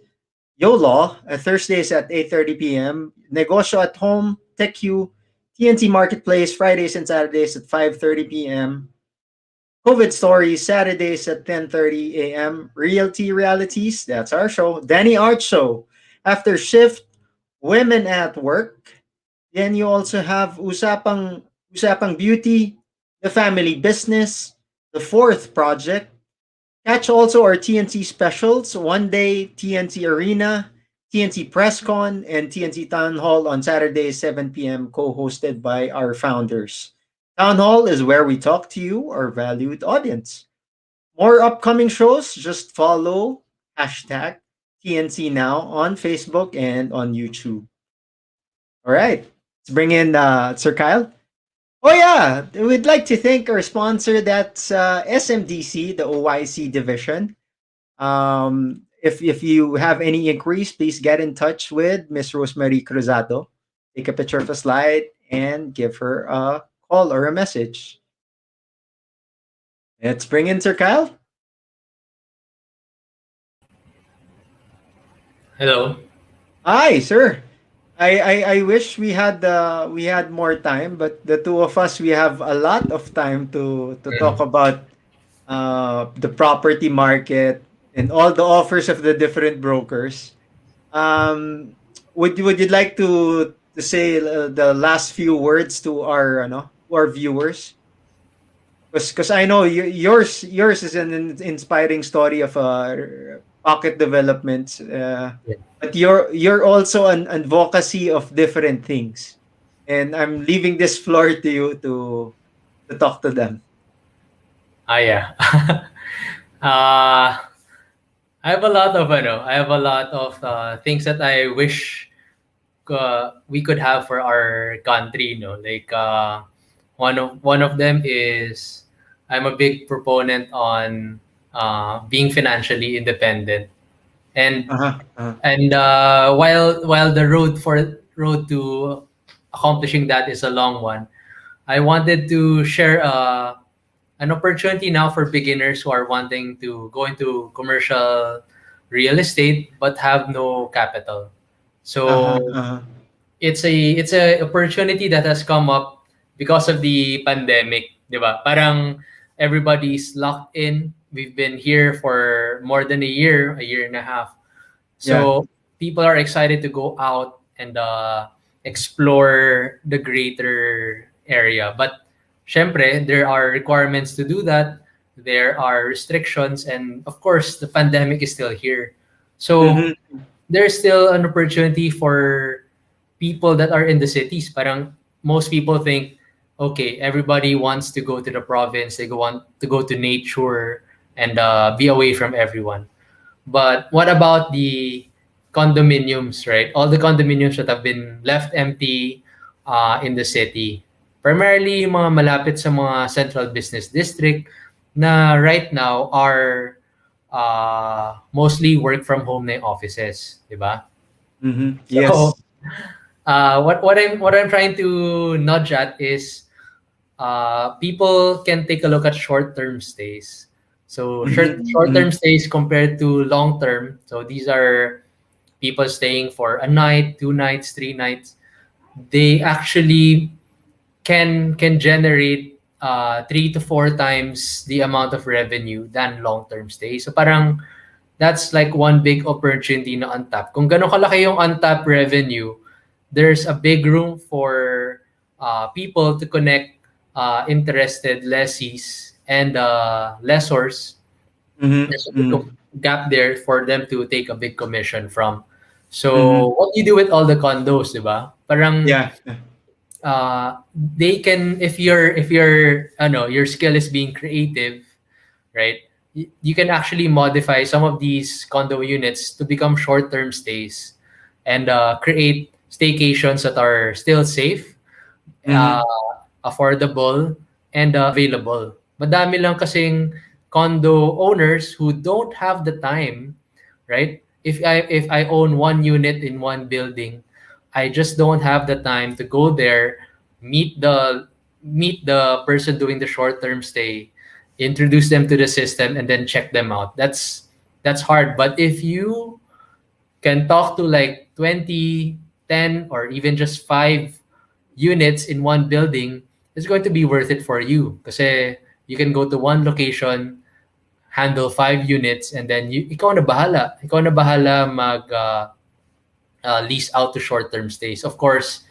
YOLAW, Thursdays at 8:30 p.m. Negosyo at Home, TechU, TNT Marketplace, Fridays and Saturdays at 5:30 p.m. COVID Stories, Saturdays at 10:30 a.m. Realty Realities, that's our show. Danny Art Show, After Shift, Women at Work. Then you also have Usapang Beauty, The Family Business, The Fourth Project. Catch also our TNT specials, One Day, TNT Arena, TNT PressCon, and TNT Town Hall on Saturday, 7 p.m., co-hosted by our founders. Town Hall is where we talk to you, our valued audience. More upcoming shows, just follow hashtag TNC Now on Facebook and on YouTube. All right, let's bring in Sir Kyle. Oh yeah, we'd like to thank our sponsor. That's SMDC, the OYC division. If you have any inquiries, please get in touch with Miss Rosemary Cruzado. Take a picture of a slide and give her a call or a message. Let's bring in Sir Kyle. Hello. Hi, sir. I wish we had more time, but the two of us we have a lot of time to talk Mm. about the property market and all the offers of the different brokers. Would you like to say the last few words to our to our viewers? Because I know yours is an inspiring story of pocket development, Yeah. but you're also an advocacy of different things, and I'm leaving this floor to you to talk to them. Yeah. uh, I have a lot of I have a lot of things that I wish we could have for our country. Like one of them is I'm a big proponent on being financially independent, and Uh-huh. Uh-huh. while the road to accomplishing that is a long one, I wanted to share an opportunity now for beginners who are wanting to go into commercial real estate but have no capital. Uh-huh. So Uh-huh. it's a opportunity that has come up because of the pandemic. 'di ba? Parang everybody's locked in. We've been here for more than a year and a half. Yeah. So people are excited to go out and explore the greater area. But syempre, there are requirements to do that. There are restrictions, and of course, the pandemic is still here. So Mm-hmm. there's still an opportunity for people that are in the cities. Parang most people think, okay, everybody wants to go to the province. They want to go to nature and be away from everyone. But what about the condominiums, right? All the condominiums that have been left empty in the city. Primarily yung mga malapit sa mga central business district na right now are mostly work from home na yung offices, di ba? Mm-hmm. So Yes. what I'm trying to nudge at is people can take a look at short-term stays. So Mm-hmm. short-term stays compared to long-term. So these are people staying for a night, 2 nights, 3 nights. They actually can generate 3 to 4 times the amount of revenue than long-term stay. So parang that's like one big opportunity na untap. Kung gano'n kalaki yung untapped revenue, there's a big room for people to connect interested lessees and lessors. There's a big Mm-hmm. gap there for them to take a big commission from. Mm-hmm. So what do you do with all the condos, di ba? Parang Yeah. they can, if your your skill is being creative, right? You can actually modify some of these condo units to become short-term stays and create staycations that are still safe, uh, Mm-hmm. affordable, and available. Madami lang kasing condo owners who don't have the time, right? If I own one unit in one building, I just don't have the time to go there, meet the meet the person doing the short-term stay, introduce them to the system, and then check them out. That's hard. But if you can talk to like 20, 10, or even just 5 units in one building, it's going to be worth it for you. Kasi you can go to one location, handle 5 units, and then ikaw na bahala. Ikaw na bahala mag lease out to short-term stays. Of course,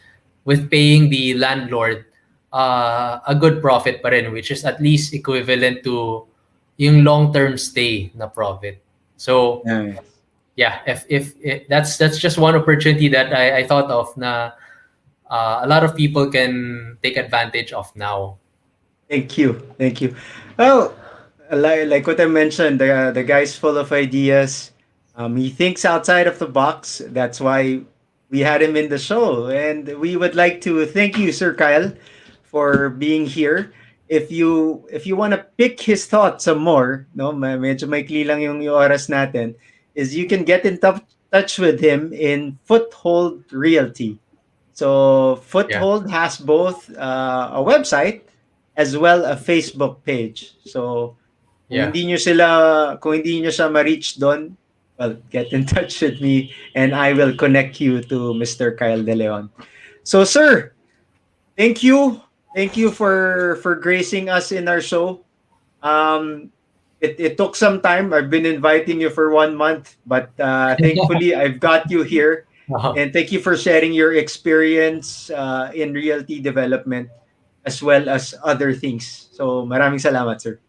with paying the landlord a good profit pa rin, which is at least equivalent to yung long-term stay na profit. So, Yeah. yeah, if that's just one opportunity that I thought of na a lot of people can take advantage of now. Thank you. Thank you. Well, like what I mentioned, the guy's full of ideas. He thinks outside of the box. That's why we had him in the show. And we would like to thank you, Sir Kyle, for being here. If you want to pick his thoughts some more, no, medyo maikli lang yung oras natin, is you can get in touch with him in Foothold Realty. So Yeah, Foothold has both a website as well a Facebook page. So yeah. kung hindi niyo siya ma-reach doon, well, get in touch with me and I will connect you to Mr. Kyle De Leon. So sir, thank you. Thank you for gracing us in our show. Um it took some time. I've been inviting you for 1 month, but thankfully I've got you here. Uh-huh. And thank you for sharing your experience in realty development as well as other things. So maraming salamat, sir.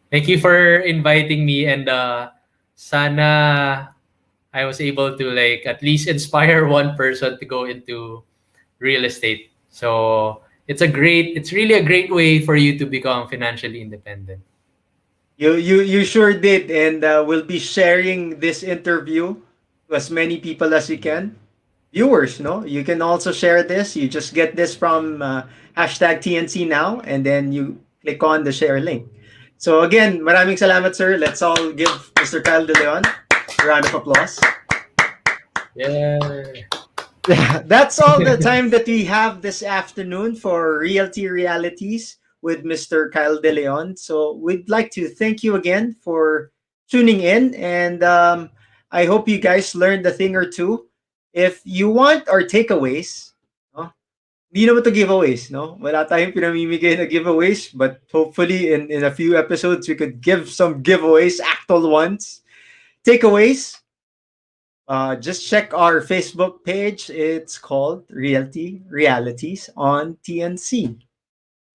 Thank you for inviting me, and sana I was able to like at least inspire one person to go into real estate. So it's really a great way for you to become financially independent. You sure did, and we'll be sharing this interview to as many people as you can. Viewers, no, you can also share this. You just get this from hashtag TNC now, and then you click on the share link. So again, maraming salamat, sir. Let's all give Mr. Kyle De Leon a round of applause. Yeah. That's all the time that we have this afternoon for Realty Realities with Mr. Kyle De Leon. So we'd like to thank you again for tuning in, and I hope you guys learned a thing or two. If you want our takeaways, no, Hindi naman to giveaways, no? Wala tayong pinamimigay na giveaways, but hopefully in a few episodes we could give some giveaways, actual ones. Takeaways, just check our Facebook page. It's called Realty Realities on TNC.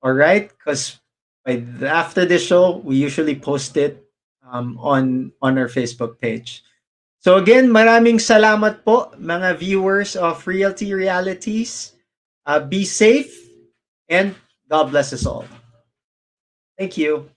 All right, because after this show, we usually post it on our Facebook page. So again, maraming salamat po mga viewers of Realty Realities. Be safe and God bless us all. Thank you.